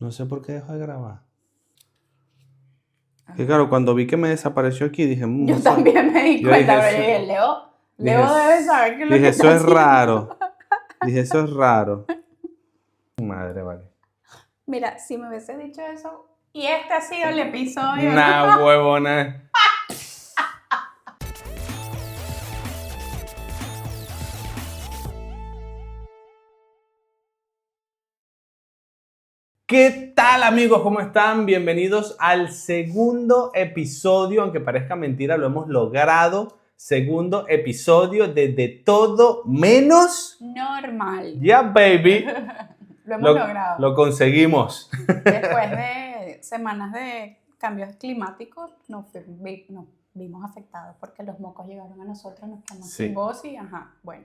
No sé por qué dejó de grabar. Y claro, cuando vi que me desapareció aquí, dije... Yo no sé. también me di Yo cuenta, dije, pero yo dije, Leo dije, debe saber qué es lo dije, que eso está es haciendo. raro. Dije, eso es raro. Madre, vale. Mira, si me hubiese dicho eso, y este ha sido el episodio, Nah, ¿no? huevona. ¿Qué tal, amigos? ¿Cómo están? Bienvenidos al segundo episodio, aunque parezca mentira, lo hemos logrado. Segundo episodio de todo menos... Normal. Yeah, baby. Lo hemos logrado. Lo conseguimos. Después de semanas de cambios climáticos, nos vimos afectados porque los mocos llegaron a nosotros, nos quedamos sin voz y bueno.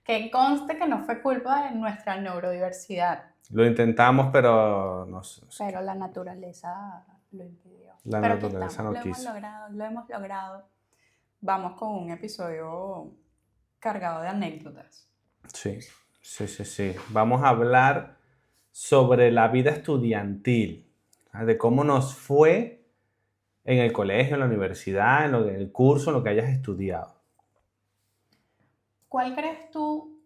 Que conste que no fue culpa de nuestra neurodiversidad. Lo intentamos, pero no sé. Pero la naturaleza lo impidió. La pero naturaleza no quiso. Lo hemos logrado. Vamos con un episodio cargado de anécdotas. Sí. Vamos a hablar sobre la vida estudiantil, de cómo nos fue en el colegio, en la universidad, en el curso, en lo que hayas estudiado. ¿Cuál crees tú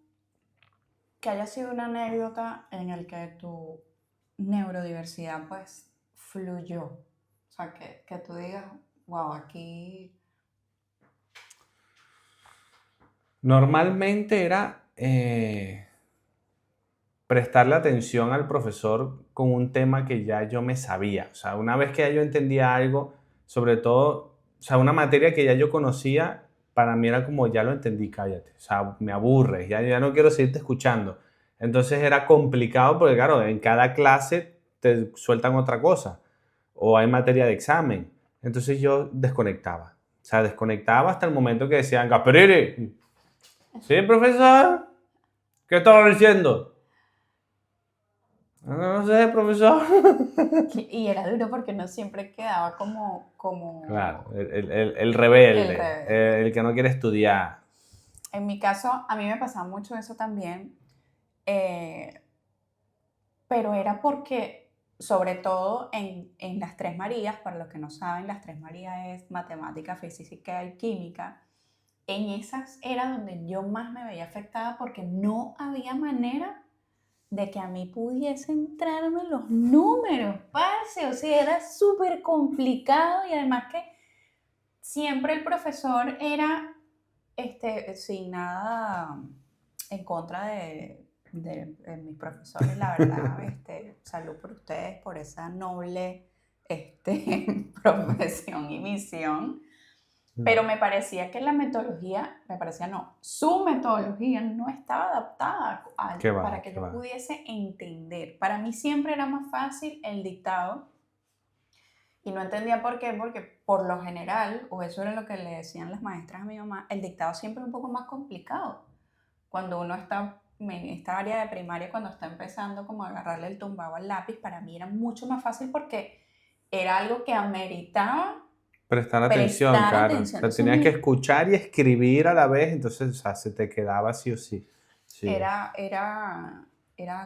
que haya sido una anécdota en el que tu neurodiversidad pues fluyó? O sea, que tú digas, wow, aquí... Normalmente era prestarle atención al profesor con un tema que ya yo me sabía. O sea, una vez que ya yo entendía algo, sobre todo, o sea, una materia que ya yo conocía, para mí era como, ya lo entendí, cállate. O sea, me aburre, ya no quiero seguirte escuchando. Entonces era complicado porque, claro, en cada clase te sueltan otra cosa o hay materia de examen. Entonces yo desconectaba. O sea, desconectaba hasta el momento que decían, Gasperiri, ¿sí, profesor? ¿Qué estaba diciendo? No sé, profesor. Y era duro porque no siempre quedaba como... Claro, el rebelde, el que no quiere estudiar. En mi caso, a mí me pasaba mucho eso también, pero era porque, sobre todo en las Tres Marías, para los que no saben, las Tres Marías es matemática, física y química. En esas era donde yo más me veía afectada porque no había manera de que a mí pudiese entrarme los números, parce. O sea, era súper complicado y además que siempre el profesor era, sin nada en contra de mis profesores, la verdad, salud por ustedes, por esa noble profesión y misión. Pero me parecía que su metodología no estaba adaptada para que yo pudiese entender. Para mí siempre era más fácil el dictado y no entendía por qué, porque por lo general, o eso era lo que le decían las maestras a mi mamá, el dictado siempre es un poco más complicado. Cuando uno está en esta área de primaria, cuando está empezando como a agarrarle el tumbado al lápiz, para mí era mucho más fácil porque era algo que ameritaba prestar atención, claro. O sea, tenías que escuchar y escribir a la vez, entonces, o sea, se te quedaba sí o sí. Sí. Era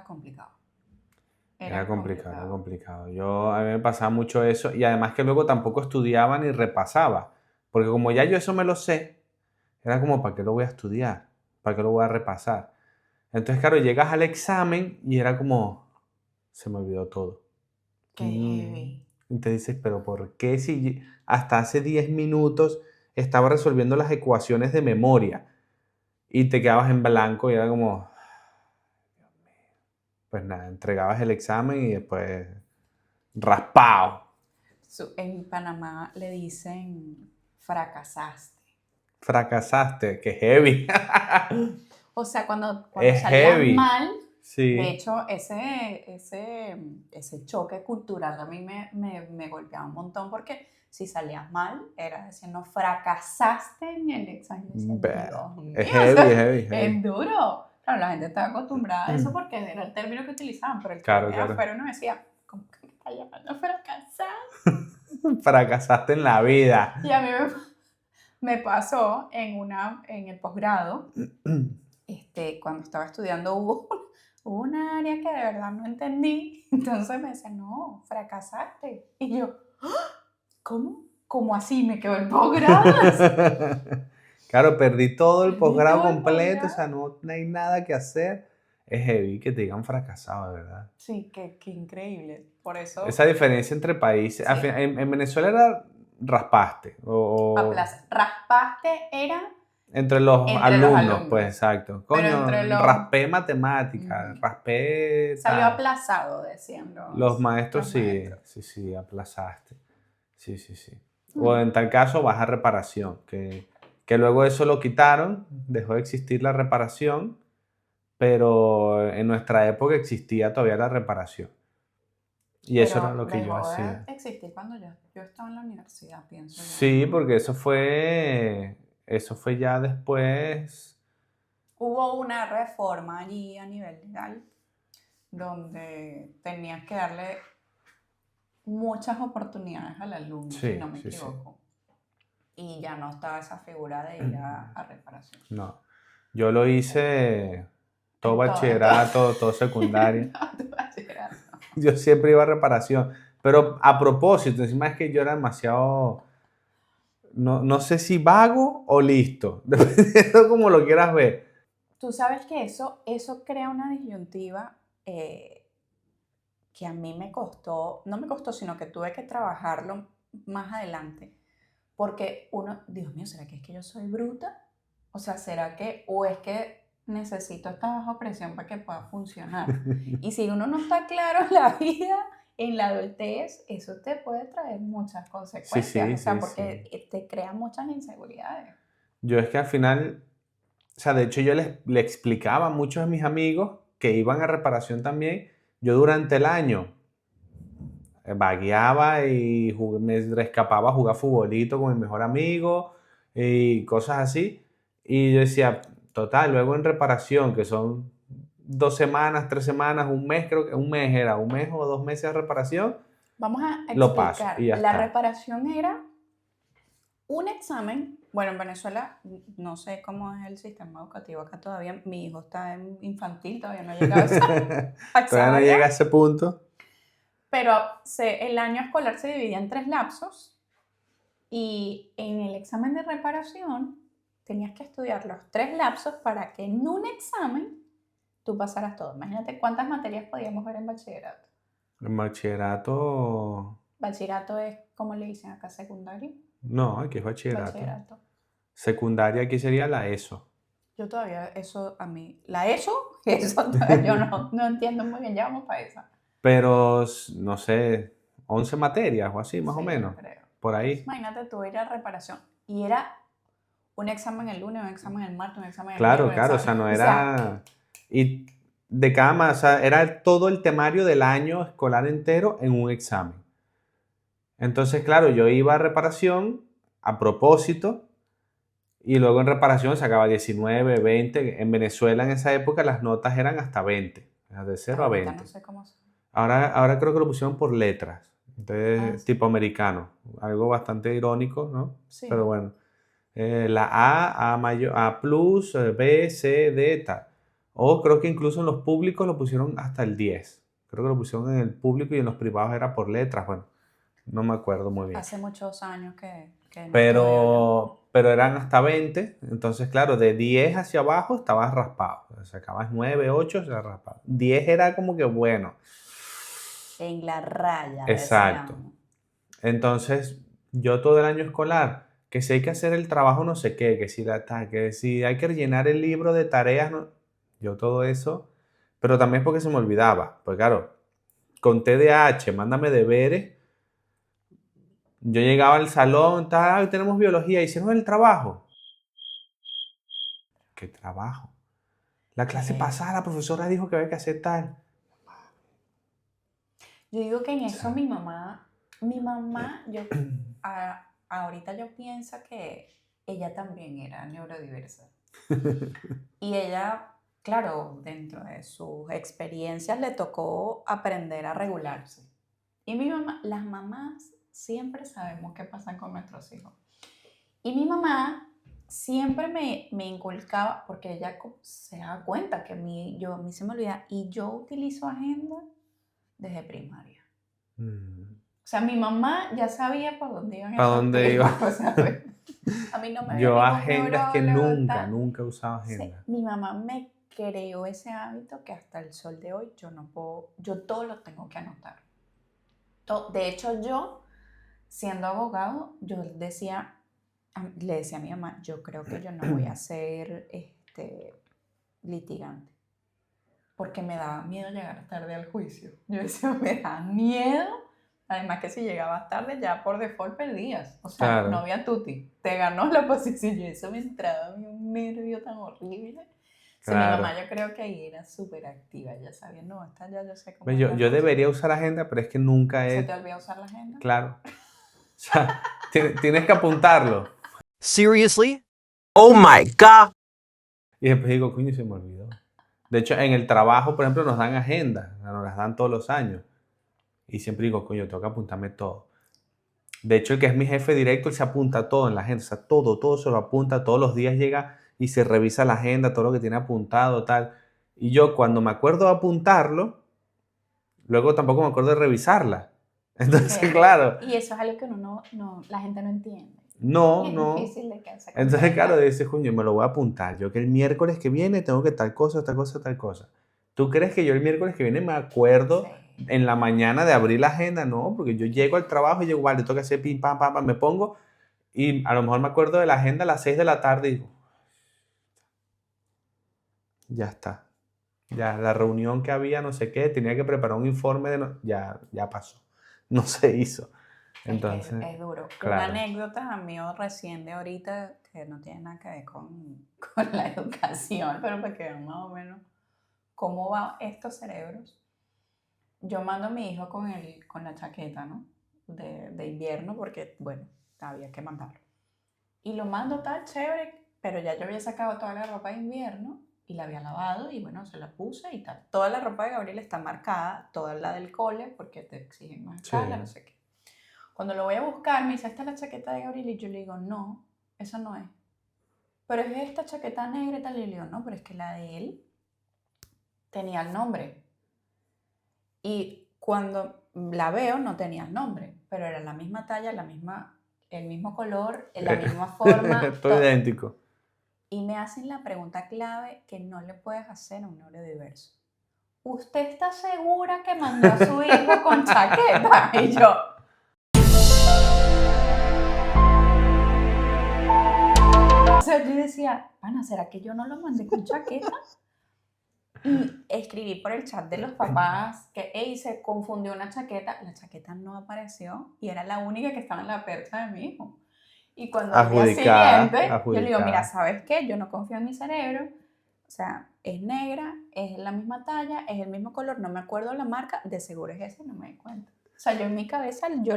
complicado. Era complicado. A mí me pasaba mucho eso y además que luego tampoco estudiaba ni repasaba, porque como ya yo eso me lo sé, era como, ¿para qué lo voy a estudiar? ¿Para qué lo voy a repasar? Entonces, claro, llegas al examen y era como, se me olvidó todo. Qué heavy. Y te dices, pero ¿por qué si hasta hace 10 minutos estaba resolviendo las ecuaciones de memoria y te quedabas en blanco y era como, Dios mío. Pues nada, entregabas el examen y después raspado. En Panamá le dicen fracasaste. Fracasaste, que heavy. O sea, cuando es salías heavy. mal, Sí. de hecho, ese choque cultural a mí me golpeaba un montón porque si salías mal, era decir, no fracasaste en el examen. Es heavy. Es duro. Claro, la gente estaba acostumbrada a eso porque era el término que utilizaban, pero el que afuera uno decía, ¿cómo que me está llamando fracasar? Fracasaste en la vida. Y a mí me pasó en el posgrado, cuando estaba estudiando, hubo hubo una área que de verdad no entendí. Entonces me decía, no, fracasaste. Y yo, ¿cómo? ¿Cómo así? ¿Me quedó el posgrado? Claro, perdí todo el Perdí posgrado todo el completo, o posgrado. sea, no hay nada que hacer. Es heavy que te digan fracasado, de verdad. Sí, qué increíble. Por eso, Esa diferencia entre países. sí, En Venezuela era raspaste, raspaste era entre los entre los alumnos, pues alumnos, exacto. pero Coño, entre los... raspé matemática, Ujú. raspé Salió tal. aplazado, decían Los los maestros sí, maestros. sí, aplazaste. Sí, sí, sí. O Mm. en tal caso, baja reparación, que luego eso lo quitaron, dejó de existir la reparación, pero en nuestra época existía todavía la reparación. Y eso era Pero lo que yo dejó de hacía. existir cuando yo estaba en la universidad, pienso yo, Sí, ¿no? porque eso fue ya después. Hubo una reforma allí a nivel legal donde tenías que darle muchas oportunidades al alumno, si no Sí, me sí, sí. equivoco. Y ya no estaba esa figura de ir a reparación. No. Yo lo hice todo En todo. bachillerato, todo secundaria. No, tu bachillerato. Yo siempre iba a reparación. Pero a propósito, encima es que yo era demasiado, no sé si vago o listo, dependiendo como lo quieras ver. Tú sabes que eso crea una disyuntiva que a mí me costó, no me costó, sino que tuve que trabajarlo más adelante. Porque uno, Dios mío, ¿será que es que yo soy bruta? O sea, ¿será que, o es que necesito estar bajo presión para que pueda funcionar? Y si uno no está claro en la vida, en la adultez, eso te puede traer muchas Sí, consecuencias, sí, o sea, sí, sí. porque te crea muchas inseguridades. Yo es que al final, o sea, de hecho yo le explicaba a muchos de mis amigos que iban a reparación también. Yo durante el año vagueaba y me escapaba a jugar futbolito con mi mejor amigo y cosas así. Y yo decía, total, luego en reparación, que son 2 semanas, 3 semanas, un mes, creo que un mes era, un mes o 2 meses de reparación, Vamos a lo paso y explicar. ya La está. reparación era un examen. Bueno, en Venezuela no sé cómo es el sistema educativo acá todavía. Mi hijo está en infantil, todavía no ha llegado a esa Todavía no área. llega a ese punto. Pero el año escolar se dividía en 3 lapsos y en el examen de reparación tenías que estudiar los 3 lapsos para que en un examen tú pasaras todo. Imagínate cuántas materias podíamos ver en bachillerato. En bachillerato, Bachillerato es, ¿cómo le dicen acá? Secundario. no, aquí es bachillerato. Bachillerato. Secundaria aquí sería la ESO. Yo todavía, eso a mí, ¿la ESO? Eso todavía yo no entiendo muy bien, ya vamos para esa. Pero, no sé, 11 materias o así, más o Sí, yo menos, creo. por Entonces, ahí. imagínate tú ir a reparación y era un examen el lunes, un examen el martes, un examen el Claro, miércoles, un claro, o examen, sea, no o sea, era. Y de o sea, era todo el temario del año escolar entero en un examen. Entonces, claro, yo iba a reparación a propósito y luego en reparación sacaba 19, 20. En Venezuela en esa época las notas eran hasta 20, de 0 a ahorita no 20. sé cómo son. Ahora creo que lo pusieron por letras, Ah, entonces sí. tipo americano, algo bastante irónico, ¿no? Pero Sí. bueno, la A mayor, A plus, B, C, D, tal. O creo que incluso en los públicos lo pusieron hasta el 10. Creo que lo pusieron en el público y en los privados era por letras, bueno, no me acuerdo muy bien. Hace muchos años que no estudio yo. Pero eran hasta 20, entonces claro, de 10 hacia abajo estabas raspado. Sacabas 9, 8, se raspado. 10 era como que bueno. En la raya, Exacto. decíamos. Entonces, yo todo el año escolar, que si hay que hacer el trabajo no sé qué, que si hay que rellenar el libro de tareas, no, yo todo eso, pero también porque se me olvidaba, pues claro, con TDAH, mándame deberes, yo llegaba al salón, tal, tenemos biología, hicieron el trabajo. ¿Qué trabajo? La clase Que pasada la profesora dijo que había que hacer tal. yo digo que en O eso sea, mi mamá, ahorita yo pienso que ella también era neurodiversa. Y ella, claro, dentro de sus experiencias le tocó aprender a regularse. Y mi mamá, las mamás siempre sabemos qué pasa con nuestros hijos. Y mi mamá siempre me inculcaba, porque ella se daba cuenta que a mí se me olvida, y yo utilizo agenda desde primaria. O sea, mi mamá ya sabía por dónde iban ¿Para esos dónde tiros, iba? ¿sabes? A mí no me dio Yo ningún agendas que neurólogo, nunca he usado agenda. mi mamá me creó ese hábito que hasta el sol de hoy yo no puedo, yo todo lo tengo que anotar. De hecho, yo, siendo abogado, le decía a mi mamá, yo creo que yo no voy a ser litigante, porque me daba miedo llegar tarde al juicio. Yo decía, me da miedo. Además que si llegabas tarde ya por default perdías. O sea, Claro. no había tuti. Te ganó la posición. Y eso me entraba a mí un nervio tan horrible. O sea, Claro. mi mamá yo creo que ahí era súper activa. Ella sabía, no, esta ya yo sé cómo Pues es la yo cosa. debería usar agenda, pero es que nunca ¿Se he... te olvidó usar la agenda? Claro. O sea, tienes que apuntarlo. Seriously? Oh my God. Y después digo, coño, se me olvidó. De hecho, en el trabajo, por ejemplo, nos dan agendas. Nos las dan todos los años. Y siempre digo, coño, tengo que apuntarme todo. De hecho, el que es mi jefe directo, él se apunta todo en la agenda. O sea, todo se lo apunta. Todos los días llega y se revisa la agenda, todo lo que tiene apuntado, tal. Y yo, cuando me acuerdo de apuntarlo, luego tampoco me acuerdo de revisarla. Entonces, claro. Y eso es algo que la gente no entiende. No, Y es no. difícil de que se Entonces, comprenda. claro, dices, coño, me lo voy a apuntar. Yo que el miércoles que viene tengo que tal cosa, tal cosa, tal cosa. ¿Tú crees que yo el miércoles que viene me acuerdo en la mañana de abrir la agenda? No, porque yo llego al trabajo y digo, vale, tengo que hacer pim, pam, pam, pam, me pongo y a lo mejor me acuerdo de la agenda a las 6 de la tarde y digo, ya está. Ya, la reunión que había, no sé qué, tenía que preparar un informe de... ya pasó. No se hizo. Entonces, es duro. claro. Una anécdota mío recién de ahorita, que no tiene nada que ver con la educación, pero para que vean más o menos cómo van estos cerebros. Yo mando a mi hijo con la chaqueta, ¿no? De invierno, porque, bueno, había que mandarlo. Y lo mando tal chévere, pero ya yo había sacado toda la ropa de invierno y la había lavado y, bueno, se la puse y tal. Toda la ropa de Gabriel está marcada, toda la del cole, porque te exigen más escala, no sé qué. Cuando lo voy a buscar, me dice, ¿esta es la chaqueta de Gabriel? Y yo le digo, no, eso no es. Pero es esta chaqueta negra y tal. Y le digo, no, pero es que la de él tenía el nombre. Y cuando la veo, no tenía el nombre, pero era la misma talla, el mismo color, la misma forma. Todo idéntico. Y me hacen la pregunta clave que no le puedes hacer a un neurodiverso. ¿Usted está segura que mandó a su hijo con chaqueta? Y yo... O sea, yo decía, pana, ¿será que yo no lo mandé con chaqueta? Y escribí por el chat de los papás que se confundió una chaqueta. La chaqueta no apareció y era la única que estaba en la percha de mi hijo. Y cuando al día siguiente, yo le digo, mira, ¿sabes qué? Yo no confío en mi cerebro. O sea, es negra, es la misma talla, es el mismo color, no me acuerdo la marca, de seguro es esa, no me di cuenta. O sea, yo en mi cabeza, yo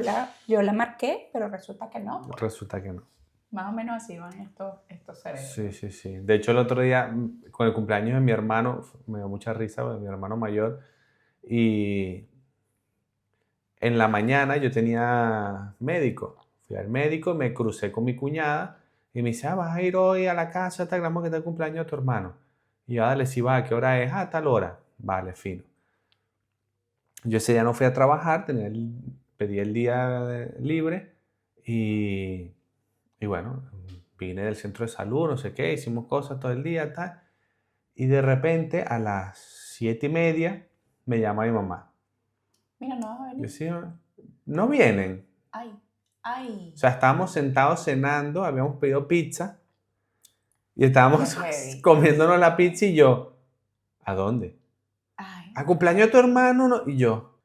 la marqué, pero resulta que no. Resulta que no. Más o menos así van estos cerebros. Sí. De hecho, el otro día, con el cumpleaños de mi hermano, me dio mucha risa, de mi hermano mayor, y en la mañana yo tenía médico. Fui al médico, me crucé con mi cuñada y me dice, vas a ir hoy a la casa, te aclaramos que está el cumpleaños de tu hermano. Y yo, dale, si va, ¿a qué hora es? A tal hora. Vale, fino. Yo ese día no fui a trabajar, pedí el día libre y bueno, vine del centro de salud, no sé qué, hicimos cosas todo el día, tal. Y de repente a las 7:30 me llama mi mamá. Mira, no vas a venir. Yo sí, no vienen. Ay. O sea, estábamos sentados cenando, habíamos pedido pizza y estábamos comiéndonos la pizza y yo, ¿a dónde? Ay. ¿Al cumpleaños de tu hermano? No. Y yo,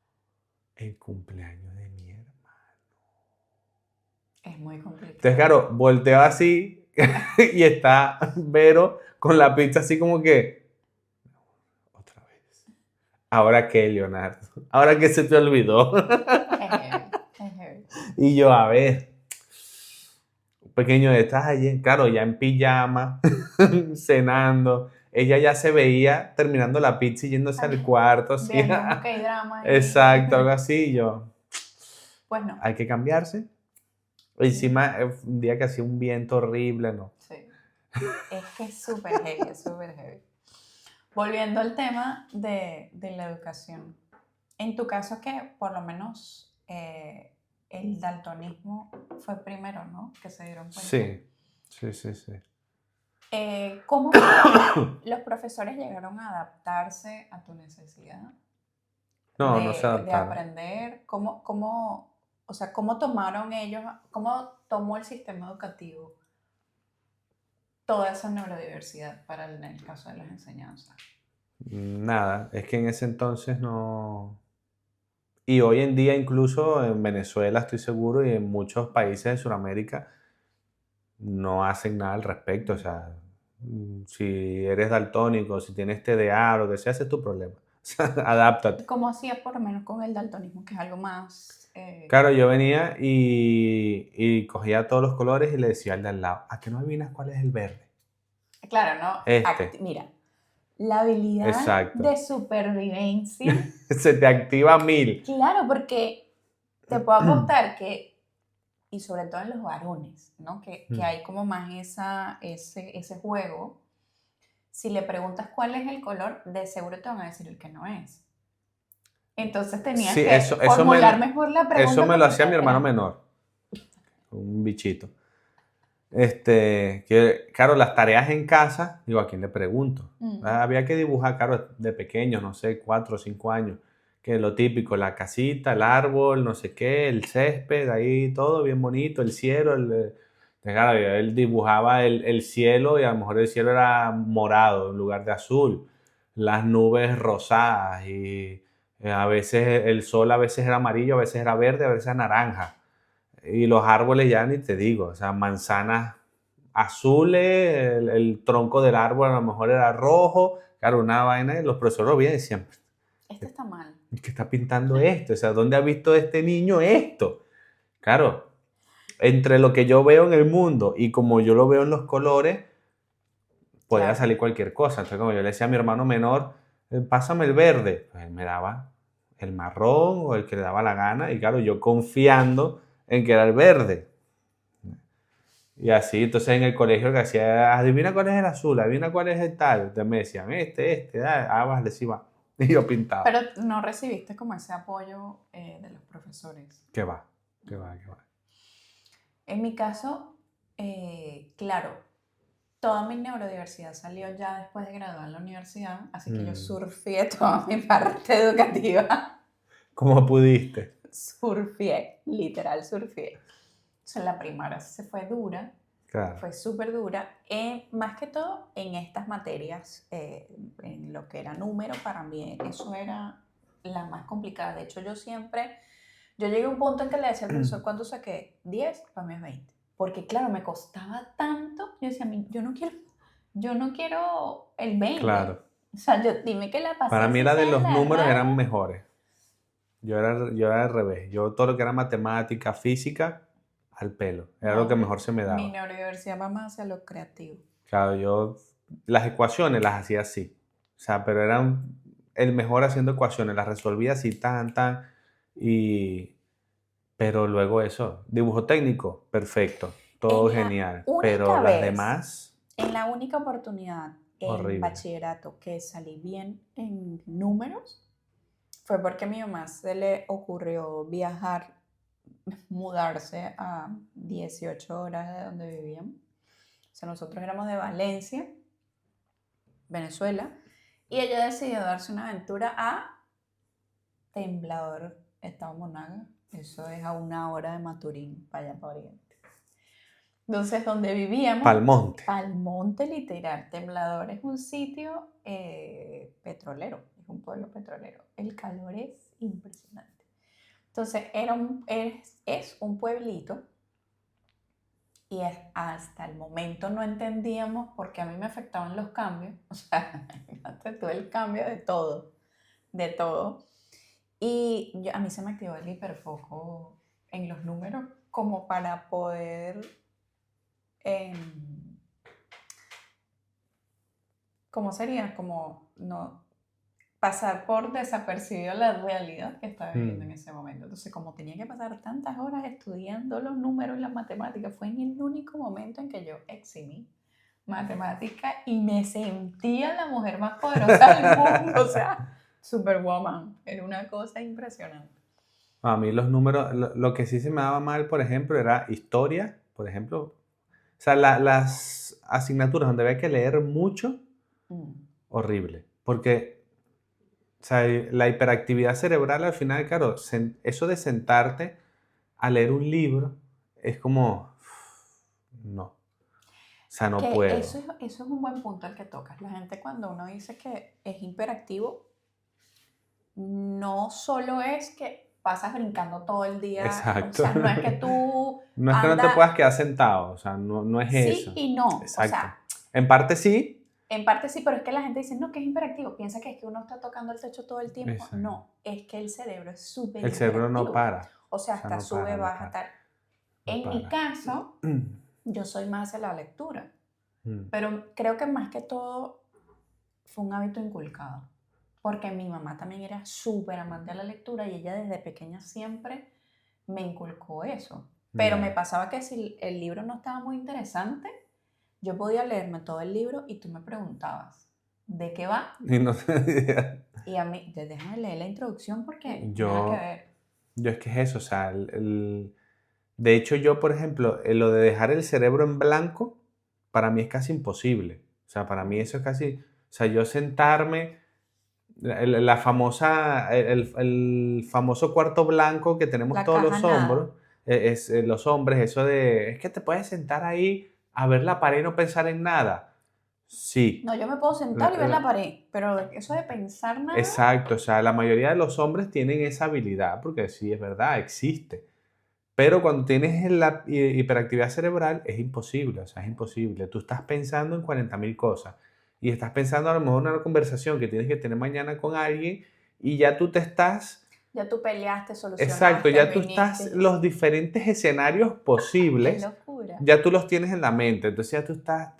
el cumpleaños de mi hermano. Es muy complicado. Entonces, claro, volteo así y está Vero con la pizza así como que, otra vez. ¿Ahora qué, Leonardo? ¿Ahora qué se te olvidó? Es heavy. Y yo, a ver, un pequeño detalle, claro, ya en pijama, cenando. Ella ya se veía terminando la pizza y yéndose al cuarto. Así. Viendo un K-drama. Exacto, algo así. Y yo, pues no. hay que cambiarse. Encima, un día que hacía un viento horrible, ¿no? Sí. Es que es súper heavy, es súper heavy. Volviendo al tema de la educación. En tu caso, que por lo menos el daltonismo fue primero, ¿no? Que se dieron cuenta. Sí, sí, sí, sí. ¿Cómo fue que los profesores llegaron a adaptarse a tu necesidad No, no se de adaptaron. aprender? O sea, ¿cómo tomaron ellos, cómo tomó el sistema educativo toda esa neurodiversidad para el caso de las enseñanzas? Nada, es que en ese entonces no... Y hoy en día incluso en Venezuela estoy seguro y en muchos países de Sudamérica no hacen nada al respecto. O sea, si eres daltónico, si tienes TDA o lo que sea, ese es tu problema. O sea, adáptate. ¿Cómo hacías por lo menos con el daltonismo, que es algo más... Claro, yo venía y cogía todos los colores y le decía al de al lado, ¿a qué no adivinas cuál es el verde? Claro, ¿no? Este, Mira, la habilidad exacto. de supervivencia, Se te activa 1000. claro, porque te puedo apostar que, y sobre todo en los varones, ¿no? Que hay como más ese juego. Si le preguntas cuál es el color, de seguro te van a decir el que no es. Entonces tenías Sí, que formular mejor la pregunta. eso me lo porque hacía mi hermano era- menor, un bichito. Que, claro, las tareas en casa, digo, ¿a quién le pregunto? Había que dibujar, claro, de pequeño, no sé, 4 o 5 años, que lo típico, la casita, el árbol, no sé qué, el césped, ahí todo bien bonito, el cielo, claro, él dibujaba el cielo y a lo mejor el cielo era morado en lugar de azul, las nubes rosadas y a veces el sol a veces era amarillo, a veces era verde, a veces era naranja. Y los árboles ya ni te digo, o sea, manzanas azules, el tronco del árbol a lo mejor era rojo, claro, una vaina, y los profesores lo veían y decían, Esto está mal. ¿qué está pintando esto? O sea, ¿dónde ha visto este niño esto? Claro, entre lo que yo veo en el mundo y como yo lo veo en los colores, podía Claro. salir cualquier cosa. Entonces, como yo le decía a mi hermano menor, pásame el verde, pues él me daba el marrón o el que le daba la gana, y claro, yo confiando en que era el verde. Y así, entonces en el colegio que hacía, adivina cuál es el azul, adivina cuál es el tal. Entonces me decían, vas, les iba. Y yo pintaba. Pero no recibiste como ese apoyo de los profesores. ¿Qué va? ¿Qué va? ¿Qué va? En mi caso, claro, toda mi neurodiversidad salió ya después de graduar en la universidad, así que yo surfeé toda mi parte educativa. ¿Cómo pudiste? Surfeé, literal surfeé. O sea, la primaria se fue dura, Claro. fue súper dura, más que todo en estas materias, en lo que era número, para mí eso era la más complicada. De hecho, yo llegué a un punto en que le decía al profesor, ¿cuánto saqué? 10, para mí es 20. Porque claro, me costaba tanto, yo decía, yo no quiero el 20. Claro. O sea, dime que la pasé. Para mí así la de sea los la números raya. eran mejores. Yo era al revés. Yo todo lo que era matemática, física, al pelo. Era lo que mejor se me Mi daba. neurodiversidad va más hacia lo creativo. Claro, yo las ecuaciones las hacía así. O sea, pero era el mejor haciendo ecuaciones. Las resolvía así, tan. Pero luego eso, dibujo técnico, perfecto. Todo En la genial. Pero única las vez, demás, en la única oportunidad en horrible. bachillerato que salí bien en números, fue porque a mi mamá se le ocurrió viajar, mudarse a 18 horas de donde vivíamos. O sea, nosotros éramos de Valencia, Venezuela, y ella decidió darse una aventura a Temblador, Estado Monaga. Eso es a 1 hora de Maturín, para allá para Oriente. Entonces, donde vivíamos, Palmonte. Palmonte literal, Temblador es un sitio petrolero, es un pueblo petrolero. El calor es impresionante. Entonces, es un pueblito y hasta el momento no entendíamos por qué a mí me afectaban los cambios. O sea, imagínate tú el cambio de todo, de todo. Y a mí se me activó el hiperfoco en los números como para poder ¿cómo sería? Como no pasar por desapercibido la realidad que estaba viviendo en ese momento. Entonces, como tenía que pasar tantas horas estudiando los números y las matemáticas, fue en el único momento en que yo eximí matemática y me sentía la mujer más poderosa del mundo, o sea, Superwoman, era una cosa impresionante. A mí los números, lo que sí se me daba mal, por ejemplo, era historia, por ejemplo. O sea, las asignaturas donde había que leer mucho, Mm. horrible. Porque, o sea, la hiperactividad cerebral al final, claro, eso de sentarte a leer un libro es como, no, o sea, no Que puedo. eso es un buen punto el que tocas. La gente cuando uno dice que es hiperactivo, no solo es que pasas brincando todo el día, o Exacto. sea, no es que tú No es que no te andas, puedas quedar sentado, o sea, no es sí eso. y no, o Exacto. sea, En parte sí. en parte sí, pero es que la gente dice, no, que es hiperactivo, piensa que es que uno está tocando el techo todo el tiempo, Exacto. no, es que el cerebro es súper El cerebro no hiperactivo, para. o sea, O sea, hasta no sube, para, no baja, para, tal. no En mi para. caso, yo soy más hacia la lectura, Mm. pero creo que más que todo fue un hábito inculcado, porque mi mamá también era súper amante a la lectura y ella desde pequeña siempre me inculcó eso. Pero me Ya. pasaba que si el libro no estaba muy interesante, yo podía leerme todo el libro y tú me preguntabas, ¿de qué va? Y no sé. Y a mí, déjame leer la introducción porque nada que Yo, ver. yo es que es eso, o sea, de hecho yo, por ejemplo, lo de dejar el cerebro en blanco, para mí es casi imposible. O sea, para mí eso es casi, o sea, yo sentarme, la famosa, el famoso cuarto blanco que tenemos La todos caja los nada. hombros, los hombres, eso de, es que te puedes sentar ahí a ver la pared y no pensar en nada. Sí. No, yo me puedo sentar y ver la pared, pero eso de pensar nada, Exacto, o sea, la mayoría de los hombres tienen esa habilidad, porque sí, es verdad, existe. Pero cuando tienes la hiperactividad cerebral es imposible, o sea, es imposible. Tú estás pensando en 40.000 cosas y estás pensando a lo mejor en una conversación que tienes que tener mañana con alguien y ya tú te estás, ya tú peleaste, exacto, solucionaste, ya tú estás, viniste. los diferentes escenarios ¡Qué posibles, locura! ya tú los tienes en la mente, entonces ya tú estás.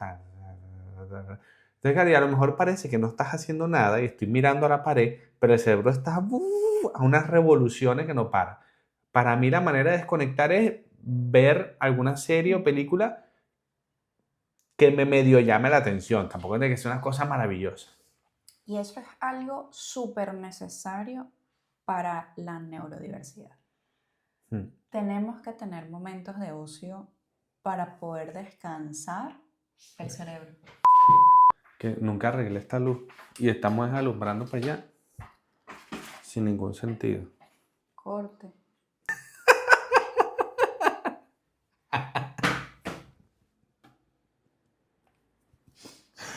Entonces, claro, y a lo mejor parece que no estás haciendo nada y estoy mirando a la pared, pero el cerebro está a unas revoluciones que no para. Para mí la manera de desconectar es ver alguna serie o película que me medio llame la atención. Tampoco tiene que ser una cosa maravillosa. Y eso es algo súper necesario para la neurodiversidad. Mm. Tenemos que tener momentos de ocio para poder descansar el cerebro. Que nunca arreglé esta luz y estamos alumbrando para allá sin ningún sentido. Corte.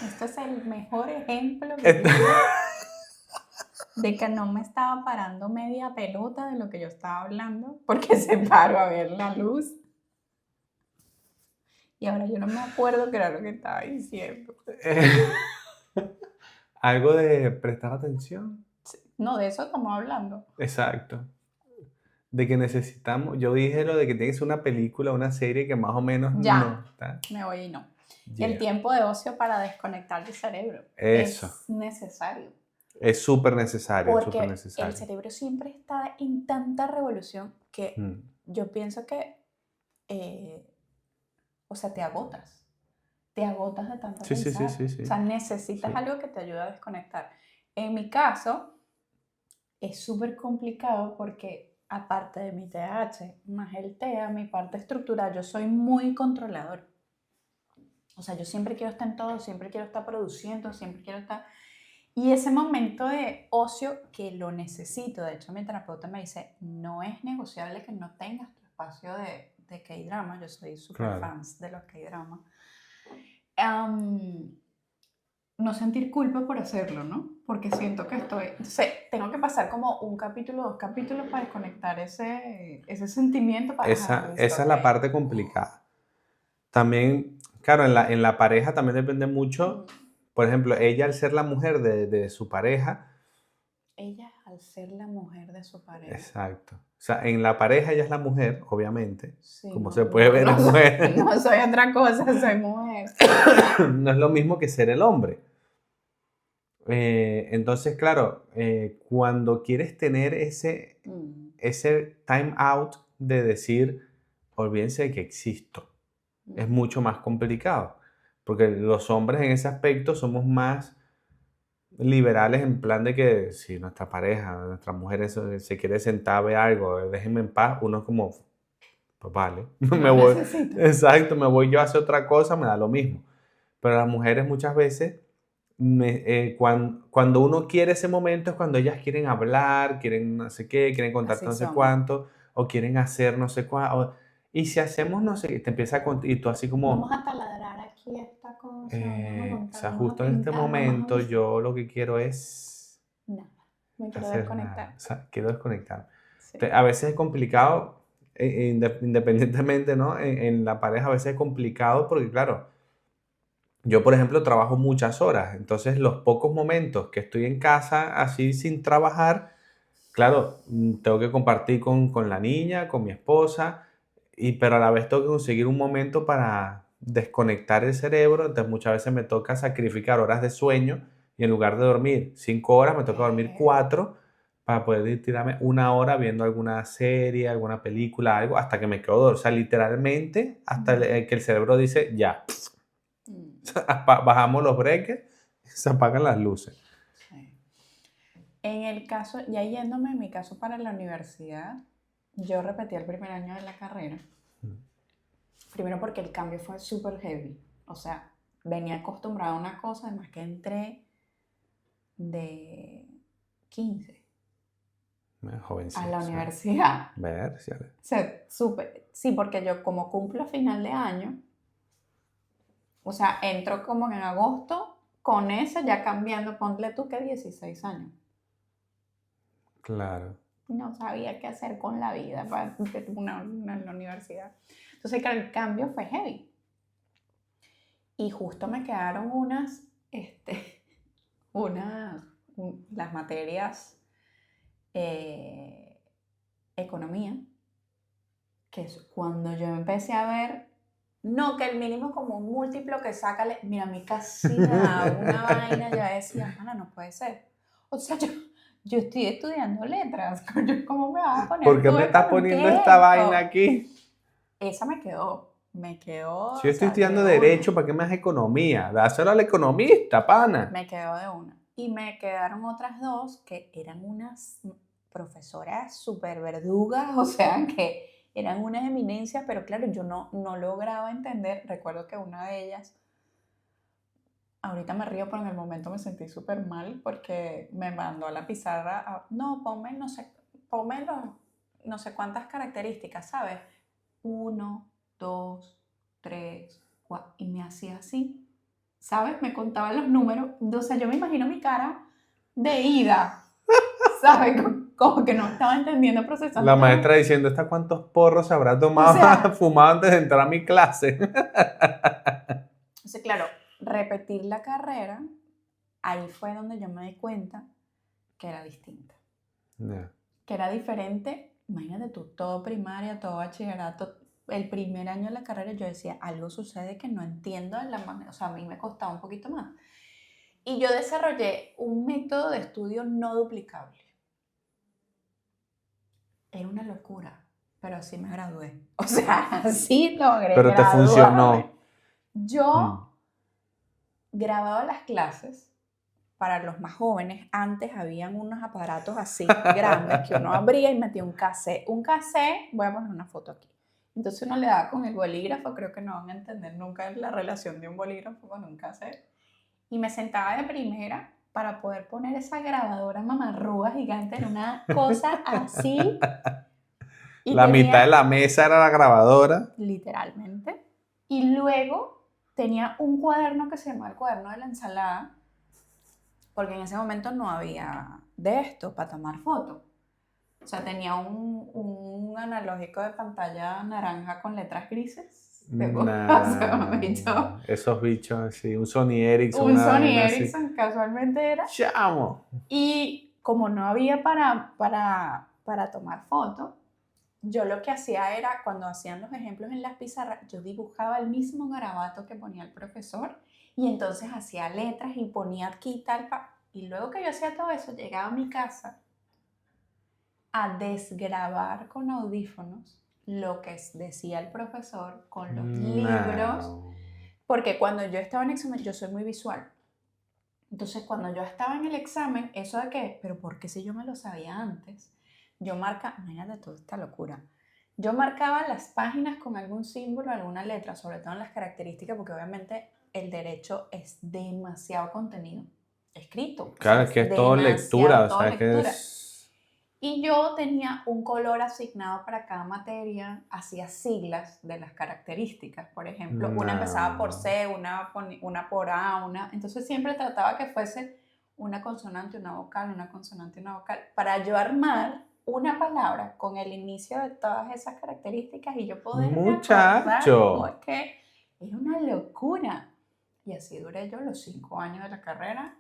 Este es el mejor ejemplo que Esto- tuve de que no me estaba parando media pelota de lo que yo estaba hablando, porque se paró a ver la luz. Y ahora yo no me acuerdo qué era lo que estaba diciendo. Algo de prestar atención. No, de eso estamos hablando. Exacto. De que necesitamos, yo dije lo de que tiene que ser una película, una serie que más o menos Ya. no está. Me voy y no. Yeah. El tiempo de ocio para desconectar el cerebro Eso. es necesario. Es súper necesario, es Porque súper necesario. el cerebro siempre está en tanta revolución que Mm. yo pienso que, o sea, te agotas. Te agotas de tanto Sí, sí, pensar. sí, sí, sí. O sea, necesitas Sí. algo que te ayude a desconectar. En mi caso, es súper complicado porque aparte de mi TDAH más el TEA, mi parte estructural, yo soy muy controlador. O sea, yo siempre quiero estar en todo, siempre quiero estar produciendo, siempre quiero estar... Y ese momento de ocio que lo necesito, de hecho mi terapeuta me dice, no es negociable que no tengas tu espacio de K-drama, yo soy súper Claro. fans de los K-drama. No sentir culpa por hacerlo, ¿no? Porque siento que tengo que pasar como un capítulo, 2 capítulos para desconectar ese sentimiento. Para Esa es la parte complicada. También, claro, en la pareja también depende mucho. Por ejemplo, ella al ser la mujer de su pareja. Ella al ser la mujer de su pareja. Exacto. O sea, en la pareja ella es la mujer, obviamente. Sí, como no, se puede ver, es mujer. No soy otra cosa, soy mujer. No es lo mismo que ser el hombre. Entonces, claro, cuando quieres tener ese time out de decir, olvídense de que existo, es mucho más complicado. Porque los hombres en ese aspecto somos más liberales en plan de que si nuestra pareja, nuestra mujer se quiere sentar a ver algo, déjenme en paz, uno es como, pues vale, me No voy, necesito. exacto, me voy yo a hacer otra cosa, me da lo mismo. Pero las mujeres muchas veces, cuando uno quiere ese momento es cuando ellas quieren hablar, quieren no sé qué, quieren contarte Así no sé somos. cuánto, o quieren hacer no sé cuánto. Y si hacemos no sé qué, te empieza a contar, y tú así Vamos como, a taladrar aquí esta cosa, vamos a o montar, sea, vamos a justo en este pintar, vamos momento a... yo lo que quiero es Nada, me quiero hacer nada, desconectar. o sea, quiero desconectar. Sí. A veces es complicado, independientemente, ¿no? En la pareja a veces es complicado porque, claro, yo, por ejemplo, trabajo muchas horas, entonces los pocos momentos que estoy en casa así sin trabajar, claro, tengo que compartir con la niña, con mi esposa, pero a la vez tengo que conseguir un momento para desconectar el cerebro, entonces muchas veces me toca sacrificar horas de sueño y en lugar de dormir 5 horas, me toca dormir 4 para poder tirarme 1 hora viendo alguna serie, alguna película, algo, hasta que me quedo dormido. O sea, literalmente, hasta que el cerebro dice, ya, Mm, bajamos los breakers, se apagan las luces. sí. En el caso, ya yéndome en mi caso para la universidad, yo repetí el primer año de la carrera. Primero porque el cambio fue súper heavy. O sea, venía acostumbrada a una cosa, además que entré de 15 a la Jovencito, ¿sabes? universidad. Ver, sí, O sea, súper, sí, porque yo como cumplo a final de año, o sea, entro como en agosto, con ese ya cambiando, ponle tú que 16 años. claro. No sabía qué hacer con la vida para la universidad. Entonces, claro, el cambio fue heavy. Y justo me quedaron este, las materias eh, economía, que es cuando yo empecé a ver, no, que el mínimo como un múltiplo que sácale, mira, a mí casi me da una vaina, yo decía, mana, no puede ser. O sea, yo estoy estudiando letras, ¿cómo me vas a ¿Por poner qué tú me estás economía? poniendo ¿Qué esta es vaina esto? aquí? Esa me Si quedó, yo o estoy sea, de estudiando una, derecho, ¿para qué me das economía? Dáselo al economista, pana. me quedó de una. Y me quedaron otras dos que eran unas profesoras súper verdugas, o sea, que eran unas eminencias, pero claro, yo no lograba entender. Recuerdo que una de ellas, ahorita me río, pero en el momento me sentí súper mal porque me mandó a la pizarra, no, ponme no sé cuántas características, ¿sabes? 1, 2, 3, 4, y me hacía así, ¿sabes? Me contaba los números, o sea, yo me imagino mi cara de ida, ¿sabes? Como que no estaba entendiendo, La procesando todo. maestra diciendo, ¿esta cuántos porros se habrá O tomado, sea, fumado antes de entrar a mi clase? entonces, claro, repetir la carrera, ahí fue donde yo me di cuenta que era distinta, Ya, que era diferente. Imagínate tú, todo primaria, todo bachillerato, el primer año de la carrera yo decía, algo sucede que no entiendo de la manera, o sea, a mí me costaba un poquito más. Y yo desarrollé un método de estudio no duplicable. Era una locura, pero así me gradué. O sea, así logré pero te graduarme. funcionó. Mm, Yo grababa las clases para los más jóvenes. Antes habían unos aparatos así grandes que uno abría y metía un cassette. Un cassette, voy a poner una foto aquí. Entonces uno le daba con el bolígrafo, creo que no van a entender nunca la relación de un bolígrafo con un cassette. Y me sentaba de primera para poder poner esa grabadora mamarrúa gigante en una cosa así. Y La mitad de tenía, la mesa era la grabadora. literalmente, y luego tenía un cuaderno que se llamaba el cuaderno de la ensalada, porque en ese momento no había de esto para tomar fotos. O sea, tenía un analógico de pantalla naranja con letras grises. O sea, me hizo Esos bichos, sí, un Sony Ericsson, un una Sony vaina así. Ericsson, casualmente era. ¡Chamo! Y como no había para tomar fotos, yo lo que hacía era, cuando hacían los ejemplos en las pizarras, yo dibujaba el mismo garabato que ponía el profesor y entonces hacía letras y ponía aquí tal. Y luego que yo hacía todo eso, llegaba a mi casa a desgrabar con audífonos lo que decía el profesor con los libros, No. Porque cuando yo estaba en examen, yo soy muy visual. Entonces, cuando yo estaba en el examen, eso de que, pero ¿por qué si yo me lo sabía antes? Imagínate toda esta locura. Yo marcaba las páginas con algún símbolo, alguna letra, sobre todo en las características, porque obviamente el derecho es demasiado contenido escrito. Claro, es que es todo lectura, o todo sea, que lectura. es... Y yo tenía un color asignado para cada materia, hacía siglas de las características, por ejemplo, una empezaba por No. C, una por A, entonces siempre trataba que fuese una consonante, una vocal, una consonante, una vocal, para yo armar una palabra con el inicio de todas esas características y yo poderme acordar, Muchacho. es que es una locura. Y así duré yo los 5 años de la carrera.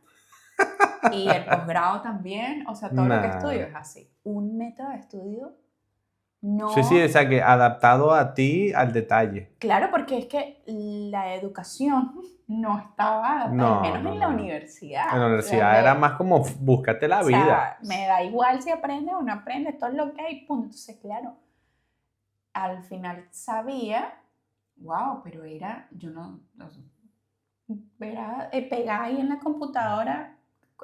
Y el posgrado también, o sea, todo lo que estudio Nah. es así. Un método de estudio Sí, sí, o no... sea, que adaptado a ti, al detalle. Claro, porque es que la educación no estaba adaptada, y No, menos no, en la no, no. En la universidad, universidad era más como, búscate la o vida. sea, me da igual si aprendes o no aprendes, todo es lo que hay, punto. Entonces, claro, al final sabía, wow, pero era, yo no era pegar ahí en la computadora,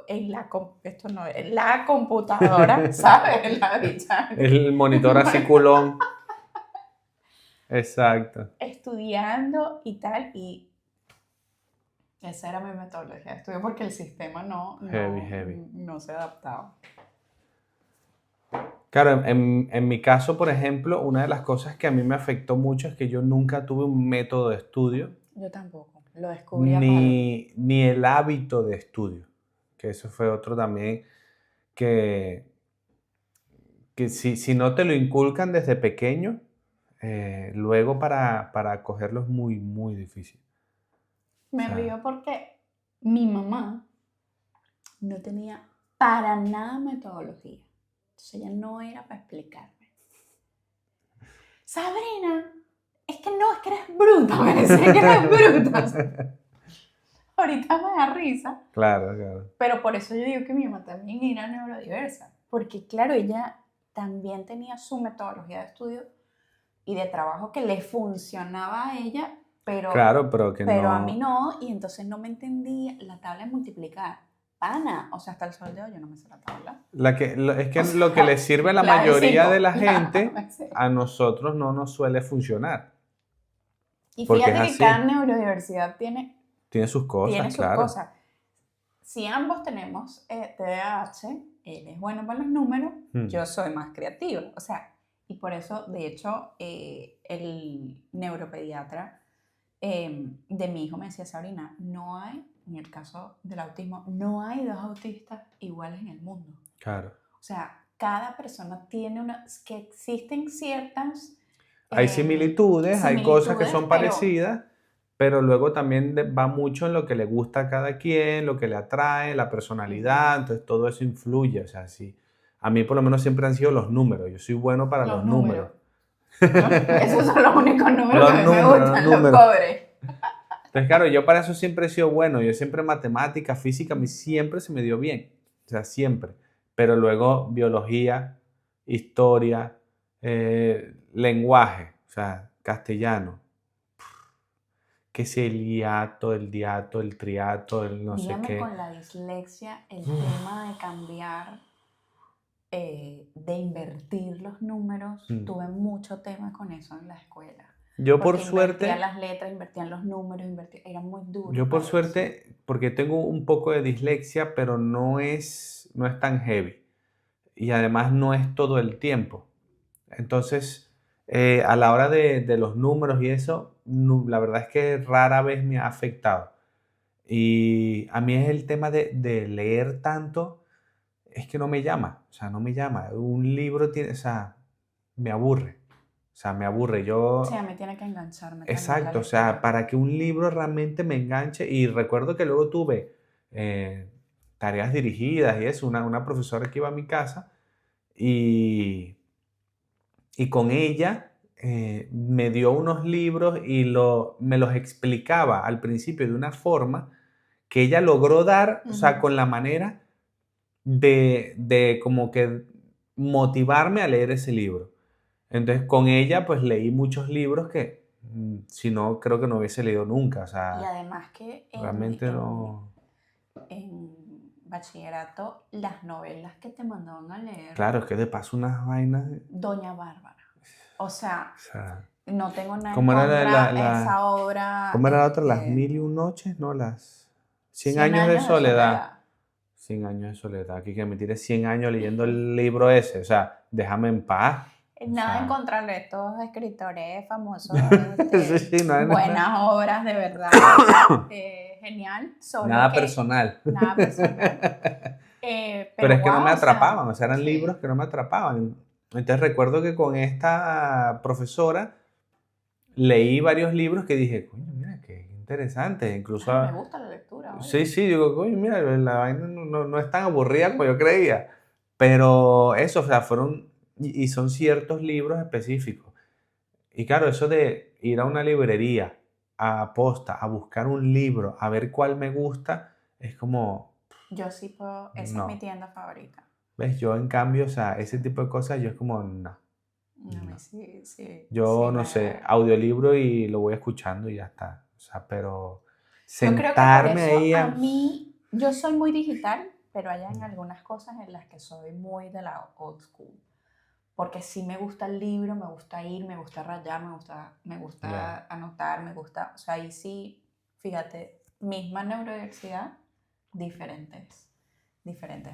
en la computadora, ¿sabes? La bicha. El monitor así culón. Exacto. Estudiando y tal, y esa era mi metodología de estudio porque el sistema Heavy. no se adaptaba. Claro, en mi caso, por ejemplo, una de las cosas que a mí me afectó mucho es que yo nunca tuve un método de estudio, Yo tampoco, lo descubrí a palo. ni el hábito de estudio, que eso fue otro también que, que si no te lo inculcan desde pequeño, luego para cogerlo es muy, muy difícil. O Me sea, río porque mi mamá no tenía para nada metodología. Entonces ella no era para explicarme. Sabrina, es que eres bruta, me decía que eres bruta. Ahorita me da risa. claro. Pero por eso yo digo que mi mamá también era neurodiversa. Porque claro, ella también tenía su metodología de estudio y de trabajo que le funcionaba a ella, Claro, pero que pero a mí no... no, y entonces no me entendía la tabla de multiplicar. Pana, o sea, hasta el sol de hoy yo no me sé la tabla. Es que O lo que sea, le sirve a la la de mayoría de 5, la la gente, de 6. a nosotros no nos suele funcionar, Y porque es fíjate que cada así. neurodiversidad tiene Tiene sus cosas, sus claro. cosas. Si ambos tenemos TDAH, él es bueno para los números, yo soy más creativa. O sea, y por eso, de hecho, el neuropediatra de mi hijo me decía, Sabrina, no hay, en el caso del autismo, no hay dos autistas iguales en el mundo. Claro. O sea, cada persona tiene que existen ciertas Hay similitudes, hay cosas que son pero parecidas, pero luego también va mucho en lo que le gusta a cada quien, lo que le atrae, la personalidad, entonces todo eso influye. O sea, sí. A mí por lo menos siempre han sido los números. Yo soy bueno para los números. Esos son los únicos números Los que a mí me números, gustan, los los números. pobres. Entonces, claro, yo para eso siempre he sido bueno. Yo siempre matemática, física, a mí siempre se me dio bien. O sea, siempre. Pero luego biología, historia, lenguaje, o sea, castellano. Que si el hiato, el diato, el triato, el no sé Dígame qué. con la dislexia, el tema de cambiar, de invertir los números, tuve mucho tema con eso en la escuela. Yo por Porque suerte... invertían las letras, invertían los números, era muy duro. Yo por para suerte, porque tengo un poco de dislexia, pero no es tan heavy. Y además no es todo el tiempo. Entonces, a la hora de los números y eso, la verdad es que rara vez me ha afectado. Y a mí es el tema de leer tanto, es que no me llama. O sea, no me llama. Un libro tiene, o sea, me aburre. O sea, me aburre. Yo... Sí, a mí tiene que engancharme también la Exacto, o lectura. sea, para que un libro realmente me enganche, y recuerdo que luego tuve tareas dirigidas y eso, una profesora que iba a mi casa y con ella me dio unos libros y me los explicaba al principio de una forma que ella logró dar, o sea, con la manera de como que motivarme a leer ese libro. Entonces, con ella, pues leí muchos libros que Si no, creo que no hubiese leído nunca. O Y sea, además que realmente no... en bachillerato, las novelas que te mandaban a leer, Claro, es que de paso unas vainas... Doña Bárbara. O sea, O sea, no tengo nada en ¿cómo era contra esa obra. ¿cómo era la otra? Las 1001 noches, ¿no? Las 100 Cien años de años de soledad. soledad. 100 años de soledad. Aquí que me tire 100 años leyendo el libro ese. O sea, déjame en paz. O Nada en sea, contra de estos escritores famosos, sí, sí, no hay buenas obras, de verdad. Genial. Solo nada que personal. nada personal. Pero Pero es que no me wow, o sea, atrapaban, o sea, eran sí. libros que no me atrapaban. Entonces recuerdo que con esta profesora leí varios libros que dije, coño, mira, qué interesante. Incluso, Ay, me gusta la lectura, sí, oye. sí, digo, coño, mira, la vaina no es tan aburrida como yo creía. Pero eso, o sea, y son ciertos libros específicos. Y claro, eso de ir a una librería, a posta, a buscar un libro, a ver cuál me gusta, es como, Yo sí puedo, esa es mi no. tienda favorita. ¿Ves? Yo, en cambio, o sea, ese tipo de cosas, yo es como, no, A mí no. sí, sí, sí Yo, no sé, me... audiolibro y lo voy escuchando y ya está. O sea, pero Yo creo que por sentarme eso ahí a a... mí, yo soy muy digital, pero hay en algunas cosas en las que soy muy de la old school. Porque sí me gusta el libro, me gusta ir, me gusta rayar, me Ya, gusta anotar, me gusta, o sea, ahí sí, fíjate, misma neurodiversidad, diferentes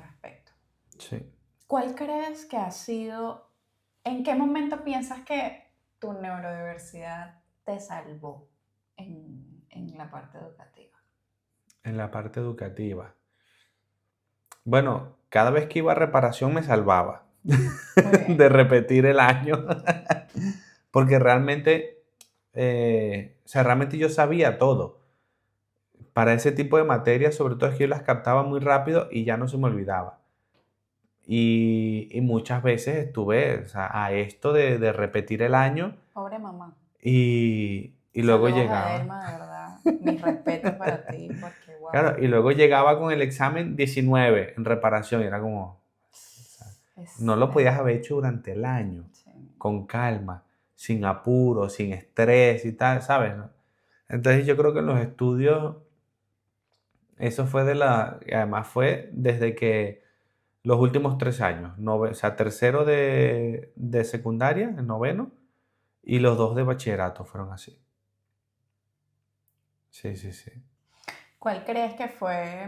aspectos. sí. ¿Cuál crees que ha sido, en qué momento piensas que tu neurodiversidad te salvó en la parte educativa? En la parte educativa. Bueno, cada vez que iba a reparación me salvaba Muy de bien. repetir el año. Porque realmente, o sea, realmente yo sabía todo. Para ese tipo de materias, sobre todo es que yo las captaba muy rápido y ya no se me olvidaba. Y muchas veces estuve, o sea, a esto de repetir el año Pobre mamá. y luego Saludos a llegaba. Delma, de verdad. Mis respetos para ti, porque wow. Claro, y luego llegaba con el examen 19 en reparación y era como, o sea, no lo podías haber hecho durante el año, Sí. con calma, sin apuro, sin estrés y tal, ¿sabes? ¿No? Entonces yo creo que en los estudios, eso fue y además fue desde que los últimos 3 años, o sea, tercero de secundaria, el noveno, y los 2 de bachillerato fueron así. Sí, sí, sí. ¿Cuál crees que fue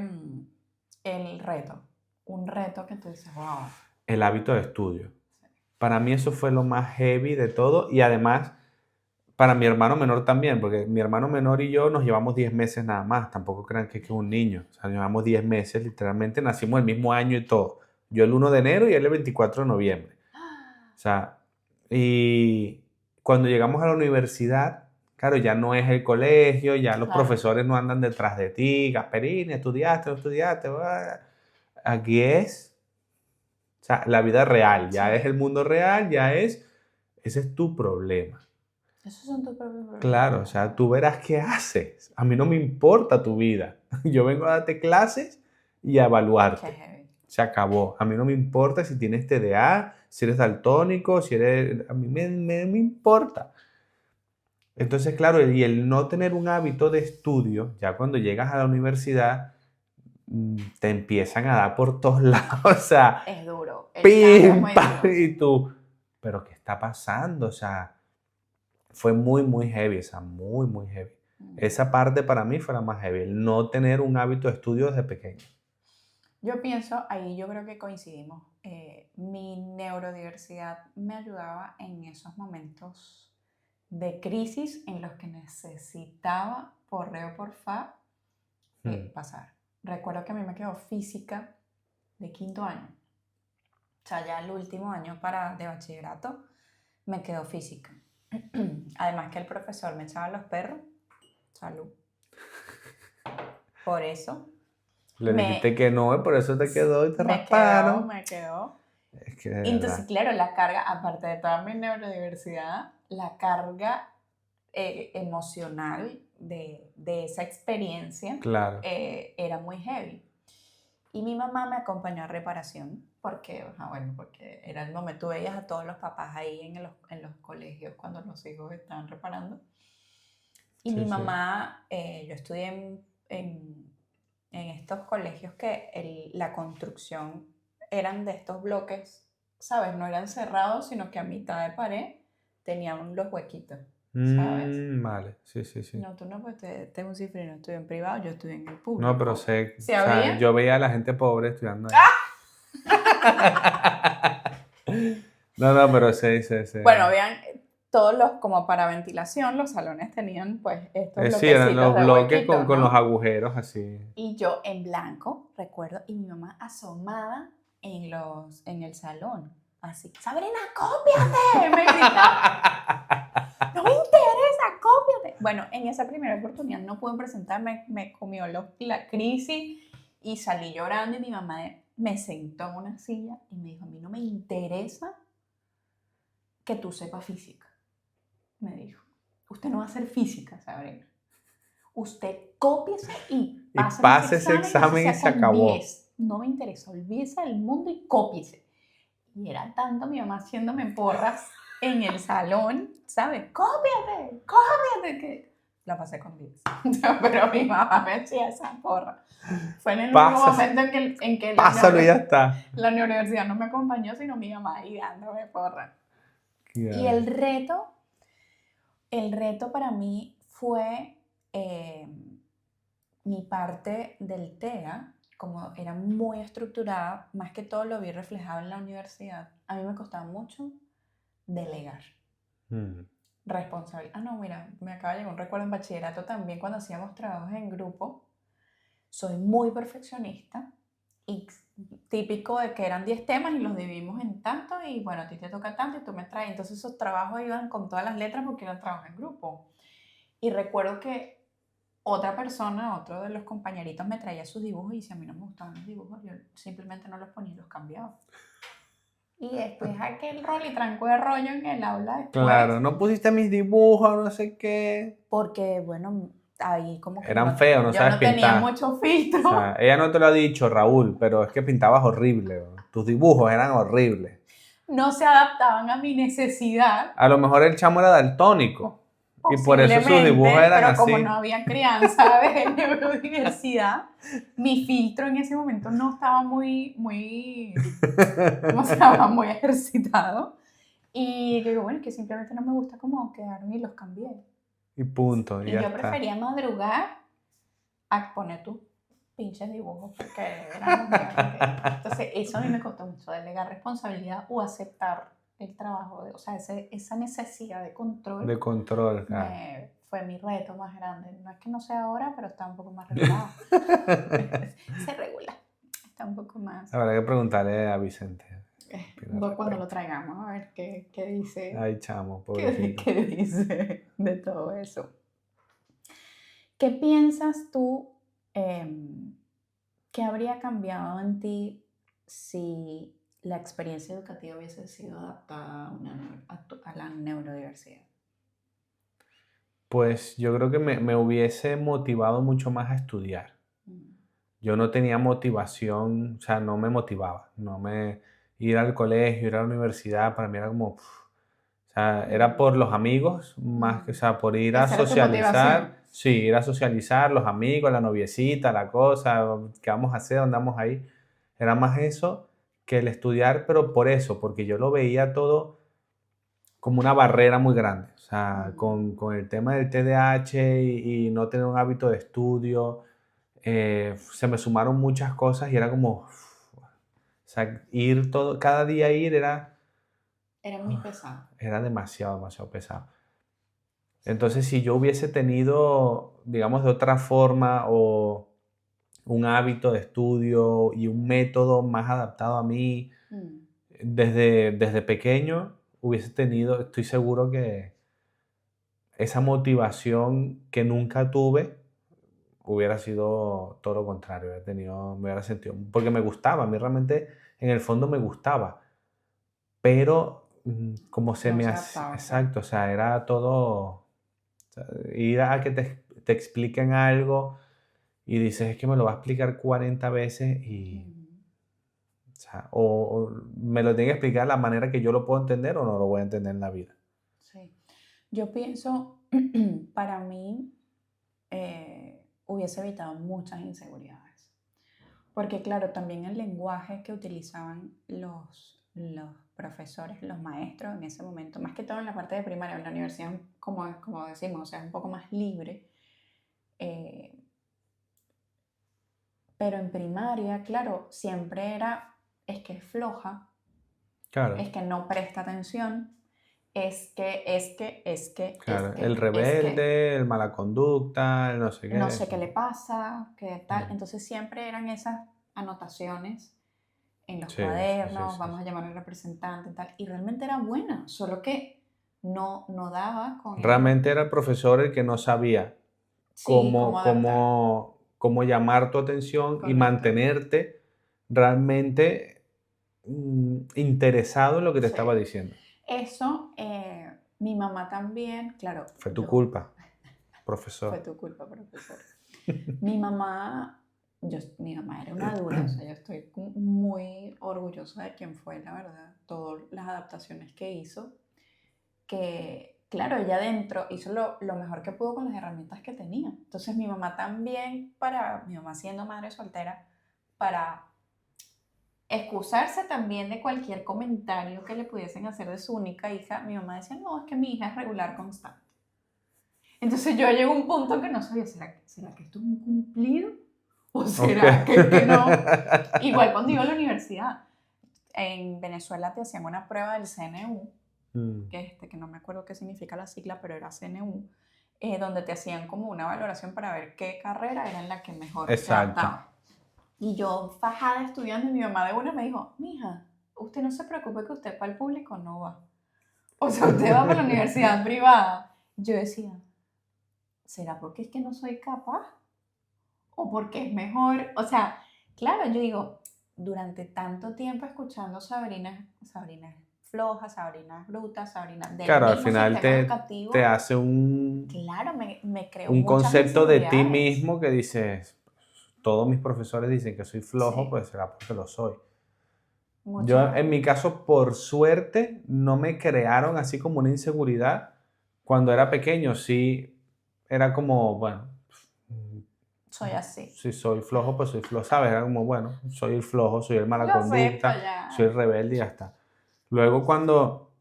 el reto? Un reto que tú dices, wow. El hábito de estudio. Para mí eso fue lo más heavy de todo y además para mi hermano menor también, porque mi hermano menor y yo nos llevamos 10 meses nada más, tampoco crean que es un niño, o sea, nos llevamos 10 meses, literalmente nacimos el mismo año y todo. Yo el 1 de enero y él el 24 de noviembre. O sea, y cuando llegamos a la universidad, claro, ya no es el colegio, ya los Claro. profesores no andan detrás de ti, Gasperini, estudiaste, no estudiaste. Aquí es, o sea, la vida real, ya es el Sí. mundo real, ese es tu problema. Esos son tus propios Claro, o problemas. sea, tú verás qué haces. A mí no me importa tu vida. Yo vengo a darte clases y a Qué evaluarte. heavy. Se acabó. A mí no me importa si tienes TDA, si eres daltónico, si eres... A mí me importa. Entonces, claro, y el no tener un hábito de estudio, ya cuando llegas a la universidad, te empiezan a dar por todos lados. O sea, Es duro. El cambio es ¡pim! muy ¡Pam! duro. Y tú, ¿pero qué está pasando? O sea, fue muy, muy heavy, o sea, muy, muy heavy. Mm. Esa parte para mí fue la más heavy, el no tener un hábito de estudio desde pequeño. Yo pienso, ahí yo creo que coincidimos. Mi neurodiversidad me ayudaba en esos momentos de crisis en los que necesitaba por re o por fa Mm. pasar. Recuerdo que a mí me quedó física de quinto año. O sea, ya el último año de bachillerato me quedó física. Además que el profesor me echaba los perros. Salud. Por eso Le dijiste me, que no, por eso te quedó y te me quedó, rasparon. me quedó. Es que de Entonces, verdad, claro, la carga, aparte de toda mi neurodiversidad, la carga emocional de esa experiencia claro. era muy heavy. Y mi mamá me acompañó a reparación porque, bueno, porque era el momento, tú veías a todos los papás ahí en los colegios cuando los hijos estaban reparando. Y mi Sí, sí. mamá, yo estudié en estos colegios que la construcción eran de estos bloques, ¿sabes? No eran cerrados, sino que a mitad de pared tenían los huequitos, ¿sabes? Vale, sí, sí, sí. No, tú no, pues te un cifrino, estudié en privado, yo estudié en el No, público. pero sé, ¿Sí o sea, había? yo veía a la gente pobre estudiando ahí. No, pero sí, sí, sí. Bueno, vean, todos los, como para ventilación, los salones tenían pues estos Sí, eran bloquecitos los de bloques huequitos, con ¿no? los agujeros así. Y yo en blanco, recuerdo, y mi mamá asomada en el salón, así, Sabrina, cópiate, me gritaba, no me interesa, cópiate. Bueno, en esa primera oportunidad no pude presentarme, me comió la crisis y salí llorando y mi mamá me sentó en una silla y me dijo, a mí no me interesa que tú sepas física, me dijo. Usted no va a hacer física, Sabrina. Usted cópiese y pase ese examen y así se sea con acabó. 10. No me interesa, olvídese del mundo y cópiese. Y era tanto mi mamá haciéndome porras en el salón, ¿sabes? Cópiate, cópiate, que la pasé con 10. Pero mi mamá me hacía esa porra. Fue en el único momento en que Pásalo y ya está. la universidad no me acompañó, sino mi mamá ahí dándome porra. Claro. Y el reto para mí fue mi parte del TEA, como era muy estructurada, más que todo lo vi reflejado en la universidad. A mí me costaba mucho delegar. Responsabilidad. Ah, no, mira, me acaba de llegar un recuerdo en bachillerato también cuando hacíamos trabajos en grupo. Soy muy perfeccionista y típico de que eran 10 temas y los dividimos en tanto y bueno, a ti te toca tanto y tú me traes. Entonces esos trabajos iban con todas las letras porque eran trabajos en grupo. Y recuerdo que otra persona, otro de los compañeritos me traía sus dibujos y si a mí no me gustaban los dibujos, yo simplemente no los ponía y los cambiaba. Y después aquel rol y tranco de rollo en el aula después. Claro, no pusiste mis dibujos, no sé qué. Porque, bueno, ahí como que eran feos, no yo sabes no tenía pintar. mucho filtro. O sea, ella no te lo ha dicho, Raúl, pero es que pintabas horrible. Tus dibujos eran horribles. No se adaptaban a mi necesidad. A lo mejor el chamo era daltónico. Y por eso sus dibujos eran pero así. como no había crianza de neurodiversidad, mi filtro en ese momento no estaba no estaba muy ejercitado. Y yo digo, bueno, es que simplemente no me gusta cómo quedaron y los cambié. Y punto. Y ya yo está. prefería madrugar a poner tus pinches dibujos porque eran los míos. Entonces, eso a mí me costó mucho, delegar responsabilidad o aceptar el trabajo, o sea, esa necesidad de control. De control, claro. Fue mi reto más grande. No es que no sea ahora, pero está un poco más regulado. Se regula. Está un poco más. Habrá que preguntarle a Vicente. Cuando lo traigamos, a ver qué dice. Ay, chamo, pobrecito. ¿Qué dice de todo eso? ¿Qué piensas tú que habría cambiado en ti si la experiencia educativa hubiese sido adaptada a la neurodiversidad? Pues yo creo que me hubiese motivado mucho más a estudiar. Yo no tenía motivación, o sea, no me motivaba. Ir al colegio, ir a la universidad, para mí era como... o sea, era por los amigos, más que, o sea, por ir a ¿Esa era tu socializar. motivación? Sí, ir a socializar, los amigos, la noviecita, la cosa, qué vamos a hacer, dónde vamos ahí. Era más eso que el estudiar, pero por eso, porque yo lo veía todo como una barrera muy grande. O sea, con el tema del TDAH y no tener un hábito de estudio, se me sumaron muchas cosas y era como... O sea, cada día ir era... Era muy pesado. Era demasiado, demasiado pesado. Entonces, si yo hubiese tenido, digamos, de otra forma o un hábito de estudio y un método más adaptado a mí, desde pequeño, hubiese tenido, estoy seguro que esa motivación que nunca tuve hubiera sido todo lo contrario, me hubiera sentido, porque me gustaba, a mí realmente en el fondo me gustaba, pero como se me hacía, exacto, o sea, era todo, o sea, ir a que te expliquen algo y dices, es que me lo va a explicar 40 veces y, o sea, o me lo tiene que explicar de la manera que yo lo puedo entender o no lo voy a entender en la vida. Sí. Yo pienso, para mí, hubiese evitado muchas inseguridades. Porque claro, también el lenguaje que utilizaban los profesores, los maestros en ese momento, más que todo en la parte de primaria, en la universidad, como decimos, o sea, es un poco más libre. eh, pero en primaria, claro, siempre era, es que es floja, Claro, es que no presta atención, es que, claro. El rebelde, el mala conducta, el no sé no qué. sé qué le pasa, qué tal. Mm. Entonces siempre eran esas anotaciones en los Sí, sí, sí, cuadernos, sí, vamos sí. a llamar al representante y tal. Y realmente era buena, solo que no daba con el... Realmente era el profesor el que no sabía Sí, cómo adaptar. cómo llamar tu atención y Correcto. mantenerte realmente interesado en lo que te Sí. estaba diciendo. Eso, mi mamá también, claro, Fue tu culpa, fue profesor. tu culpa, profesor. Mi mamá, mi mamá era una dura, o sea, yo estoy muy orgullosa de quién fue, la verdad, todas las adaptaciones que hizo, que, claro, ella adentro hizo lo mejor que pudo con las herramientas que tenía. Entonces mi mamá también, mi mamá siendo madre soltera, para excusarse también de cualquier comentario que le pudiesen hacer de su única hija, mi mamá decía, no, es que mi hija es regular constante. Entonces yo llego a un punto que no sabía, ¿será que esto es un cumplido? ¿O será que no? Igual cuando iba a la universidad, en Venezuela te hacían una prueba del CNU, que no me acuerdo qué significa la sigla, pero era CNU, donde te hacían como una valoración para ver qué carrera era en la que mejor te Exacto. adaptaba. Y yo, fajada estudiando, y mi mamá de una me dijo, mija, usted no se preocupe que usted para el público no va. O sea, usted va para la universidad privada. Yo decía, ¿será porque es que no soy capaz? ¿O porque es mejor? O sea, claro, yo digo, durante tanto tiempo escuchando Sabrina es floja, Sabrina es bruta, Sabrina del Claro, al mismo final sistema te educativo, hace claro, me creó un muchas concepto de ti inseguridades. mismo que dices, todos mis profesores dicen que soy flojo, Sí, pues será porque lo soy. Yo, muchas, en mi caso, por suerte, no me crearon así como una inseguridad. Cuando era pequeño, sí, era como, bueno, soy así. si soy flojo, pues soy flojo, ¿sabes? Era como, bueno, soy el flojo, soy el mala Lo acepto conducta, soy ya. el rebelde y ya está. Luego, cuando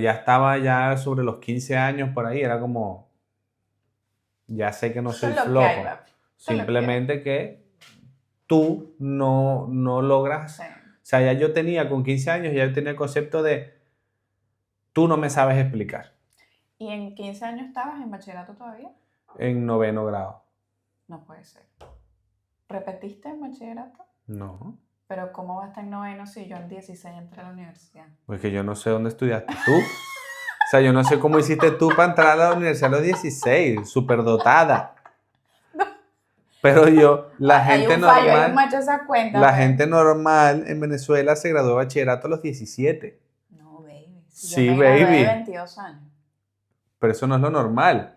ya estaba ya sobre los 15 años por ahí, era como, ya sé que no Esto soy es lo que hay, flojo. papi. Esto es lo que hay. Simplemente que tú no logras. Sí. O sea, ya yo tenía con 15 años, ya yo tenía el concepto de tú no me sabes explicar ¿Y en 15 años estabas en bachillerato todavía? en noveno grado. No puede ser. ¿Repetiste en bachillerato? No, Pero ¿cómo vas a estar en noveno si yo en 16 entré a la universidad? porque yo no sé dónde estudiaste tú. O sea, yo no sé cómo hiciste tú para entrar a la universidad a los 16, superdotada. Pero la Hay gente un fallo, hay un normal, macho esa cuenta, la pues. gente normal en Venezuela se graduó de bachillerato a los 17. No, baby. Si yo Sí, me gradué de baby, 22 años. pero eso no es lo normal.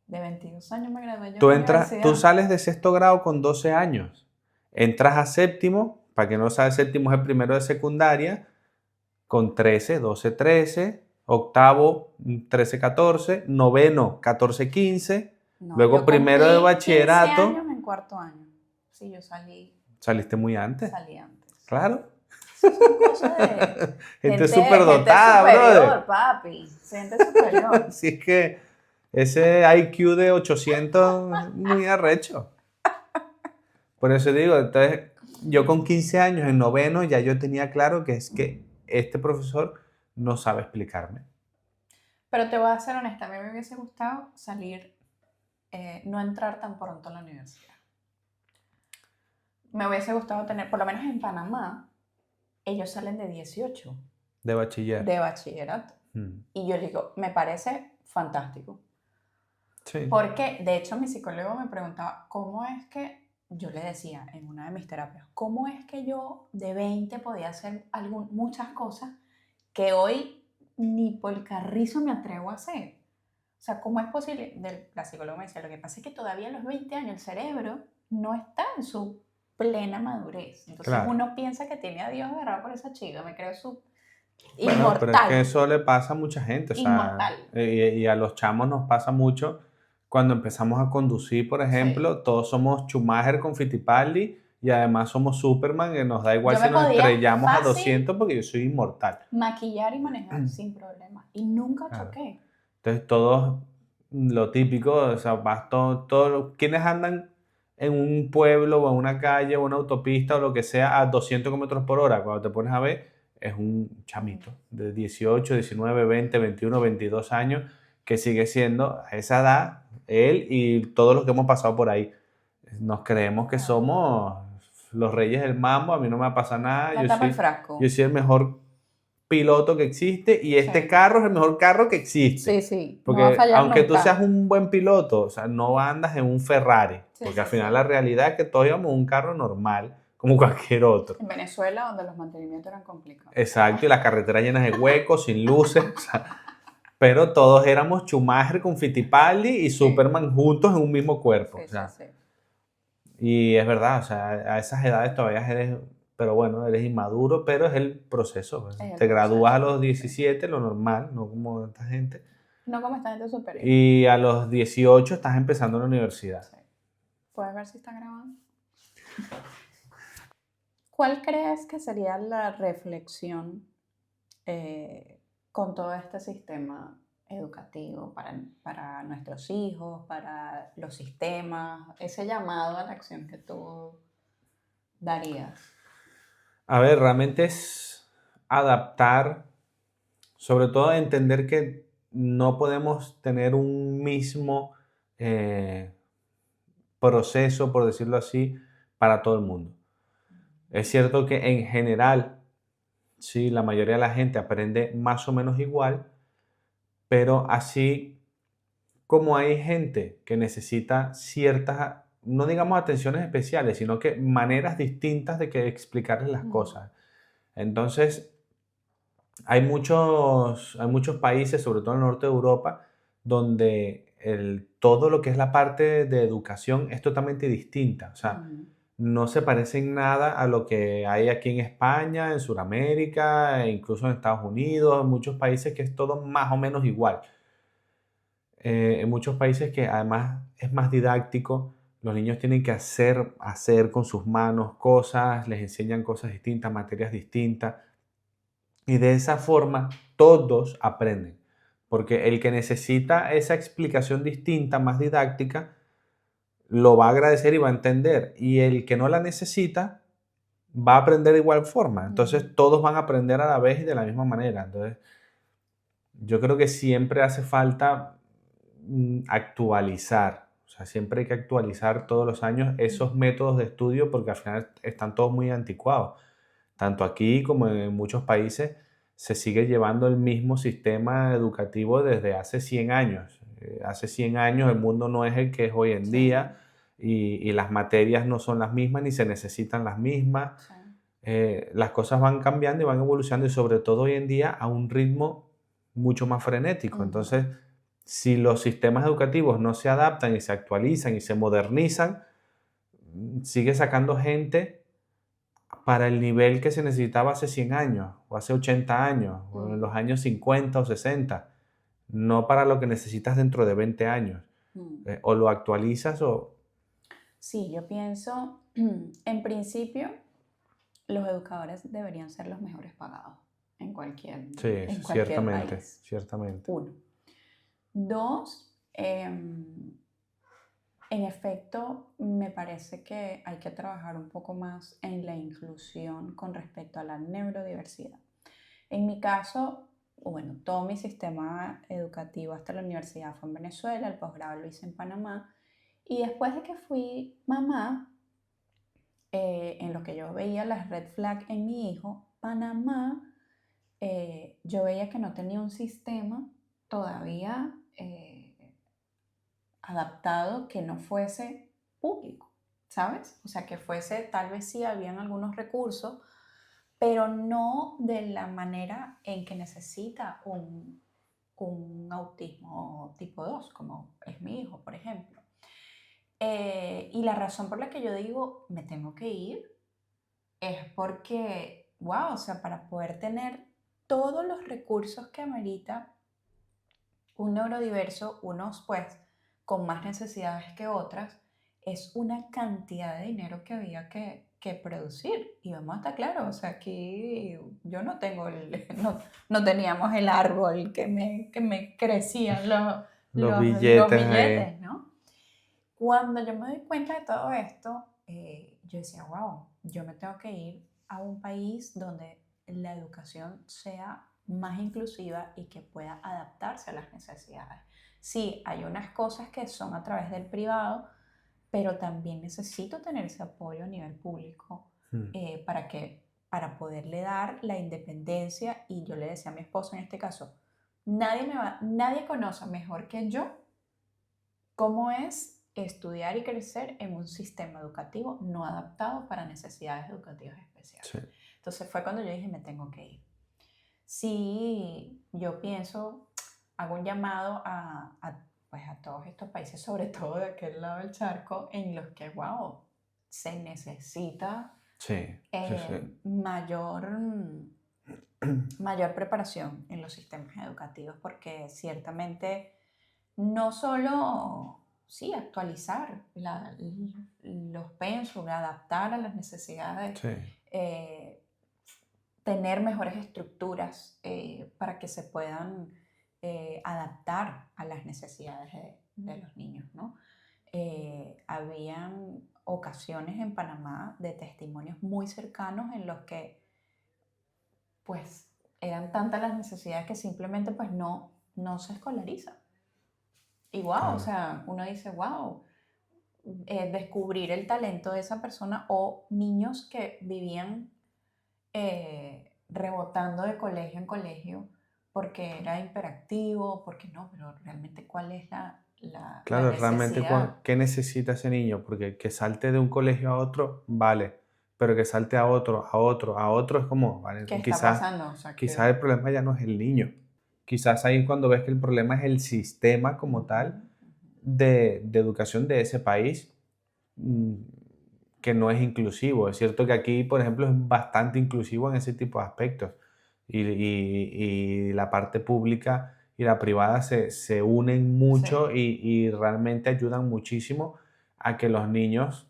De 22 años me gradué yo en Tú la entras, tú universidad. sales de sexto grado con 12 años. Entras a séptimo, para que no sabe, séptimo es el primero de secundaria, con 13, 12, 13, octavo 13, 14, noveno 14, 15, No, luego yo primero de cumplí 15 bachillerato, años en cuarto año. Sí, yo saliste muy antes, salí antes. claro. Esas son cosas de Gente gente superdotada, superior, brother. papi. Gente superior. Así es que ese IQ de 800 es muy arrecho. Por eso digo, entonces, yo con 15 años en noveno ya yo tenía claro que es que este profesor no sabe explicarme. Pero te voy a ser honesta, a mí me hubiese gustado salir, no entrar tan pronto a la universidad. Me hubiese gustado tener, por lo menos en Panamá, ellos salen de 18 De bachiller. de bachillerato. Mm. Y yo digo, me parece fantástico. Sí. Porque, de hecho, mi psicólogo me preguntaba, ¿cómo es que, yo le decía en una de mis terapias, cómo es que yo de 20 podía hacer muchas cosas que hoy ni por el carrizo me atrevo a hacer? O sea, ¿cómo es posible? La psicóloga me decía, lo que pasa es que todavía a los 20 años el cerebro no está en su plena madurez. Entonces Claro. uno piensa que tiene a Dios agarrado por esa chica, me creo Bueno, pero es que inmortal. eso le pasa a mucha gente, o sea, Inmortal. y a los chamos nos pasa mucho cuando empezamos a conducir, por ejemplo, todos somos Schumacher con Fittipaldi y además somos Superman, que nos da igual Yo si me nos podía estrellamos a fácil 200 porque yo soy inmortal. maquillar y manejar sin problema. Y nunca Claro. choqué. Entonces todos, lo típico, o sea, vas quienes andan en un pueblo o en una calle o una autopista o lo que sea a 200 kilómetros por hora, cuando te pones a ver, es un chamito de 18, 19, 20, 21, 22 años que sigue siendo a esa edad él y todos los que hemos pasado por ahí. Nos creemos que somos los reyes del mambo, a mí no me pasa nada, La tapa el frasco. yo soy el mejor piloto que existe y este Sí. carro es el mejor carro que existe. Sí. Porque no va a fallar aunque tú nunca. seas un buen piloto, o sea, no andas en un Ferrari, Sí, porque sí, al final sí. la realidad es que todos íbamos en un carro normal, como cualquier otro. En Venezuela, donde los mantenimientos eran complicados. Exacto, y las carreteras llenas de huecos, sin luces, o sea, pero todos éramos Schumacher con Fittipaldi y Superman juntos en un mismo cuerpo. Sí, O sea, sí. y es verdad, o sea, a esas edades todavía eres, pero bueno, eres inmaduro, pero es el proceso. Pues. Es el Te gradúas a proceso, los sí. 17, lo normal, no como esta gente. No como esta gente superior. Y a los 18 estás empezando la universidad. Sí. ¿Puedes ver si está grabando? ¿Cuál crees que sería la reflexión con todo este sistema educativo para nuestros hijos, para los sistemas, ese llamado a la acción que tú darías? A ver, realmente es adaptar, sobre todo entender que no podemos tener un mismo proceso, por decirlo así, para todo el mundo. Es cierto que en general, sí, la mayoría de la gente aprende más o menos igual, pero así como hay gente que necesita ciertas, no digamos atenciones especiales, sino que maneras distintas de que explicarles las cosas. Entonces, hay muchos países, sobre todo en el norte de Europa, donde todo lo que es la parte de educación es totalmente distinta. O sea, no se parece en nada a lo que hay aquí en España, en Sudamérica, e incluso en Estados Unidos, en muchos países que es todo más o menos igual. En muchos países que además es más didáctico, los niños tienen que hacer con sus manos cosas, les enseñan cosas distintas, materias distintas, y de esa forma todos aprenden, porque el que necesita esa explicación distinta, más didáctica, lo va a agradecer y va a entender, y el que no la necesita va a aprender de igual forma. Entonces todos van a aprender a la vez y de la misma manera. Entonces yo creo que siempre hace falta actualizar, o sea, siempre hay que actualizar todos los años esos métodos de estudio porque al final están todos muy anticuados. Tanto aquí como en muchos países se sigue llevando el mismo sistema educativo desde hace 100 años. Hace 100 años el mundo no es el que es hoy en día y las materias no son las mismas ni se necesitan las mismas. Las cosas van cambiando y van evolucionando y sobre todo hoy en día a un ritmo mucho más frenético. Entonces, si los sistemas educativos no se adaptan y se actualizan y se modernizan, sigue sacando gente para el nivel que se necesitaba hace 100 años, o hace 80 años, o en los años 50 o 60, no para lo que necesitas dentro de 20 años. O lo actualizas o... Sí, yo pienso, en principio, los educadores deberían ser los mejores pagados en cualquier ciertamente, país. ciertamente. 1. 2, en efecto, me parece que hay que trabajar un poco más en la inclusión con respecto a la neurodiversidad. En mi caso, bueno, todo mi sistema educativo hasta la universidad fue en Venezuela, el posgrado lo hice en Panamá, y después de que fui mamá, en lo que yo veía las red flag en mi hijo, Panamá, yo veía que no tenía un sistema todavía adaptado que no fuese público, ¿sabes? O sea, que fuese, tal vez sí habían algunos recursos, pero no de la manera en que necesita un autismo tipo 2, como es mi hijo, por ejemplo. Y la razón por la que yo digo, me tengo que ir, es porque, wow, o sea, para poder tener todos los recursos que amerita un neurodiverso, unos pues con más necesidades que otras, es una cantidad de dinero que había que producir. Y vamos a estar claros, o sea, aquí yo no tengo, no teníamos el árbol que me crecían Los los billetes ahí. billetes, ¿no? Cuando yo me doy cuenta de todo esto, yo decía, wow, yo me tengo que ir a un país donde la educación sea más inclusiva y que pueda adaptarse a las necesidades. Sí, hay unas cosas que son a través del privado, pero también necesito tener ese apoyo a nivel público para poderle dar la independencia. Y yo le decía a mi esposo en este caso, nadie conoce mejor que yo cómo es estudiar y crecer en un sistema educativo no adaptado para necesidades educativas especiales. Sí. Entonces fue cuando yo dije, me tengo que ir. Sí, yo pienso, hago un llamado pues a todos estos países, sobre todo de aquel lado del charco, en los que, wow, se necesita Sí, sí. mayor preparación en los sistemas educativos, porque ciertamente no solo, sí, actualizar los pensum, adaptar a las necesidades, Sí. tener mejores estructuras para que se puedan adaptar a las necesidades de los niños, ¿no? Habían ocasiones en Panamá de testimonios muy cercanos en los que pues eran tantas las necesidades que simplemente pues no se escolariza. Y wow, Claro. o sea, uno dice, wow, descubrir el talento de esa persona o niños que vivían rebotando de colegio en colegio porque era hiperactivo, porque no, pero realmente cuál es la Claro, realmente, necesidad. ¿qué necesita ese niño? Porque que salte de un colegio a otro, vale, pero que salte a otro, a otro, a otro es como, vale, ¿Qué está quizás, pasando? O sea, quizás el problema ya no es el niño. Quizás ahí es cuando ves que el problema es el sistema como tal de educación de ese país, mm, que no es inclusivo. Es cierto que aquí, por ejemplo, es bastante inclusivo en ese tipo de aspectos. Y la parte pública y la privada se unen mucho Sí, y realmente ayudan muchísimo a que los niños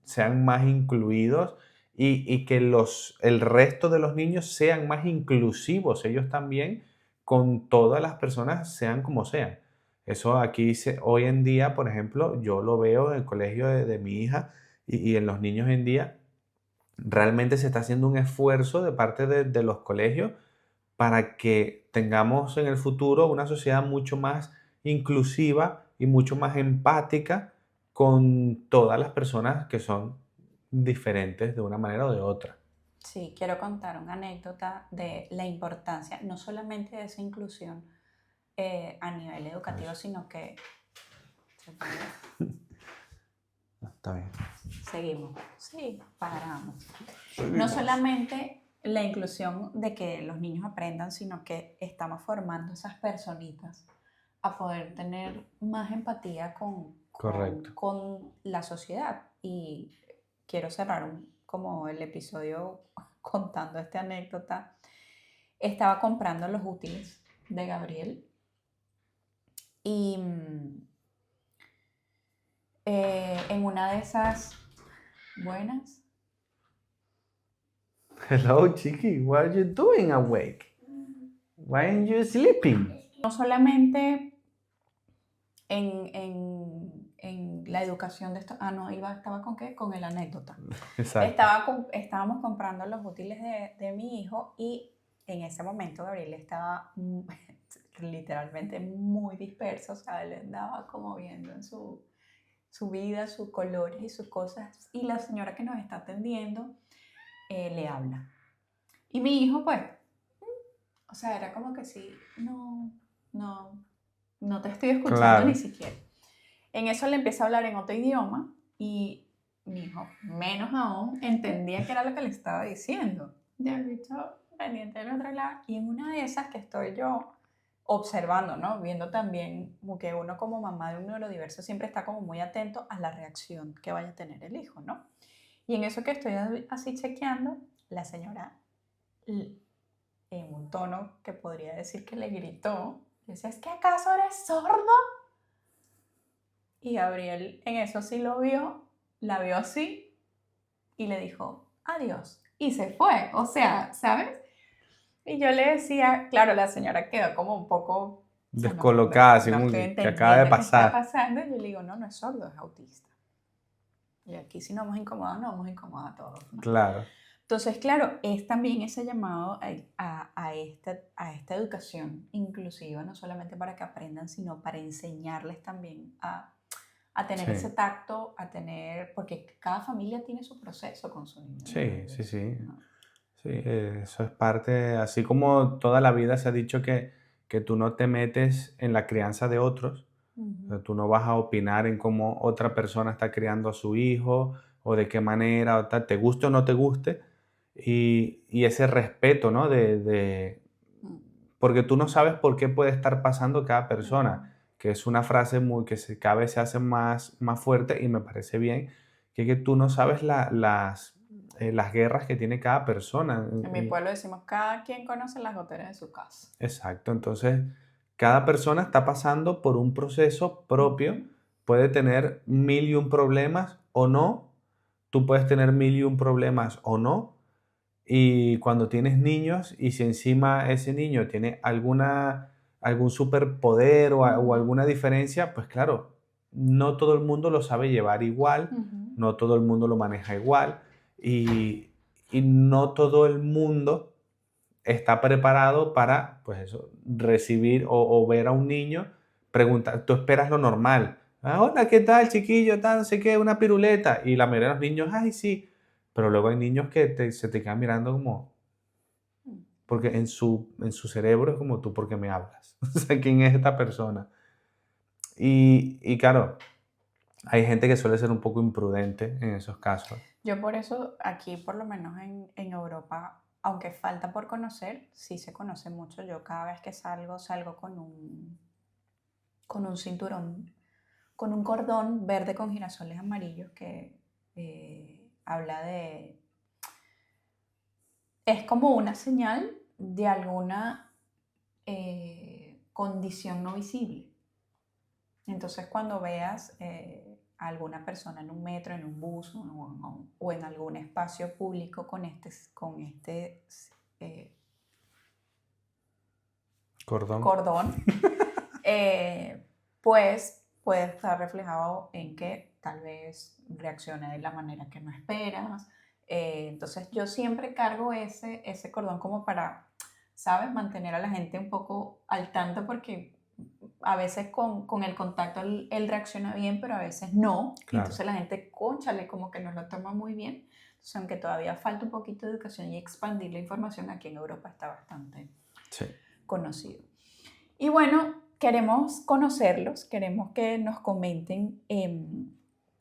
sean más incluidos y que el resto de los niños sean más inclusivos ellos también con todas las personas, sean como sean. Eso aquí hoy en día, por ejemplo, yo lo veo en el colegio de mi hija y en los niños hoy en día, realmente se está haciendo un esfuerzo de parte de los colegios para que tengamos en el futuro una sociedad mucho más inclusiva y mucho más empática con todas las personas que son diferentes de una manera o de otra. sí, quiero contar una anécdota de la importancia, no solamente de esa inclusión a nivel educativo, sino que Está bien. seguimos, sí, paramos. No solamente la inclusión de que los niños aprendan, sino que estamos formando esas personitas a poder tener más empatía Correcto. con la sociedad. Y quiero cerrar como el episodio contando esta anécdota. Estaba comprando los útiles de Gabriel y en una de esas buenas, Hello, Chiqui. What are you doing awake? Why aren't you sleeping? no solamente en la educación de esto. Ah, no, estaba con qué? Con el anécdota. Exacto. Estábamos comprando los útiles de mi hijo y en ese momento Gabriel estaba literalmente muy disperso, o sea, él andaba como viendo en su vida, sus colores y sus cosas. Y la señora que nos está atendiendo le habla. Y mi hijo, pues, o sea, era como que sí, no te estoy escuchando ni Claro. siquiera. En eso le empieza a hablar en otro idioma y mi hijo, menos aún, entendía que era lo que le estaba diciendo. Ya el bicho pendiente del otro lado y en una de esas que estoy yo observando, ¿no? Viendo también como que uno como mamá de un neurodiverso siempre está como muy atento a la reacción que vaya a tener el hijo, ¿no? Y en eso que estoy así chequeando, la señora, en un tono que podría decir que le gritó, decía, ¿es que acaso eres sordo? Y Gabriel en eso sí lo vio, la vio así y le dijo, adiós. Y se fue, o sea, ¿sabes? Y yo le decía, claro, la señora quedó como un poco, o sea, Descolocada, así no como estoy que acaba de entendiendo qué está pasar. pasando. Y yo le digo, no, no es sordo, es autista. Y aquí si no hemos incomodado, no hemos incomodado a todos, ¿no? Claro. Entonces, claro, es también ese llamado a esta educación inclusiva, no solamente para que aprendan, sino para enseñarles también a tener Sí. ese tacto, porque cada familia tiene su proceso con su niño. Sí, sí, sí. ¿No? Sí, eso es parte, así como toda la vida se ha dicho que tú no te metes en la crianza de otros, o sea, tú no vas a opinar en cómo otra persona está criando a su hijo o de qué manera, o tal, te guste o no te guste, y ese respeto, ¿no? Porque tú no sabes por qué puede estar pasando cada persona, que es una frase cada vez se hace más fuerte y me parece bien, que tú no sabes las guerras que tiene cada persona. En mi pueblo decimos, cada quien conoce las goteras de su casa. Exacto, entonces cada persona está pasando por un proceso propio, puede tener mil y un problemas o no, tú puedes tener mil y un problemas o no, y cuando tienes niños y si encima ese niño tiene algún superpoder o alguna diferencia, pues claro, no todo el mundo lo sabe llevar igual, no todo el mundo lo maneja igual y no todo el mundo está preparado para, pues eso, recibir o ver a un niño, preguntar, tú esperas lo normal. Ah, hola, ¿qué tal, chiquillo? Tal, no sé qué, una piruleta. Y la mayoría de los niños, ay, sí. Pero luego hay niños que se te quedan mirando como, porque en su cerebro es como tú, ¿por qué me hablas? O sea, ¿quién es esta persona? Y claro, hay gente que suele ser un poco imprudente en esos casos. Yo por eso aquí, por lo menos en Europa, aunque falta por conocer, sí se conoce mucho. Yo cada vez que salgo con un cinturón, con un cordón verde con girasoles amarillos que habla de... Es como una señal de alguna condición no visible. Entonces, cuando veas a alguna persona en un metro, en un bus o en algún espacio público con este cordón, pues puede estar reflejado en que tal vez reaccione de la manera que no esperas. Entonces, yo siempre cargo ese cordón como para, ¿sabes?, mantener a la gente un poco al tanto porque a veces con el contacto él reacciona bien, pero a veces no. Claro. Entonces la gente, cónchale, como que no lo toma muy bien. Entonces, aunque todavía falta un poquito de educación y expandir la información, aquí en Europa está bastante conocido. Y bueno, queremos conocerlos, queremos que nos comenten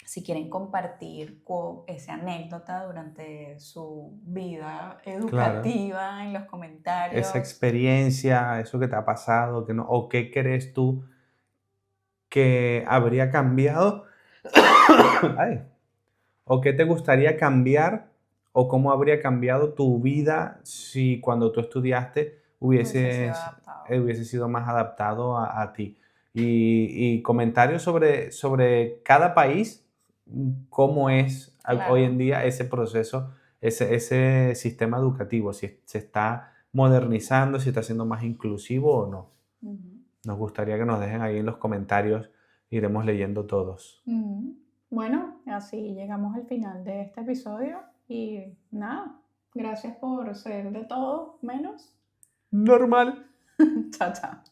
si quieren compartir esa anécdota durante su vida educativa en los comentarios. Esa experiencia, eso que te ha pasado, que no, o qué crees tú que habría cambiado, ay, o qué te gustaría cambiar, o cómo habría cambiado tu vida si cuando tú estudiaste hubiese sido más adaptado a ti. Y comentarios sobre cada país, cómo es hoy en día ese proceso, ese sistema educativo, si se está modernizando, si está siendo más inclusivo o no. Nos gustaría que nos dejen ahí en los comentarios, iremos leyendo todos. Bueno, así llegamos al final de este episodio y nada, gracias por ser de todo menos normal. Chao, chao.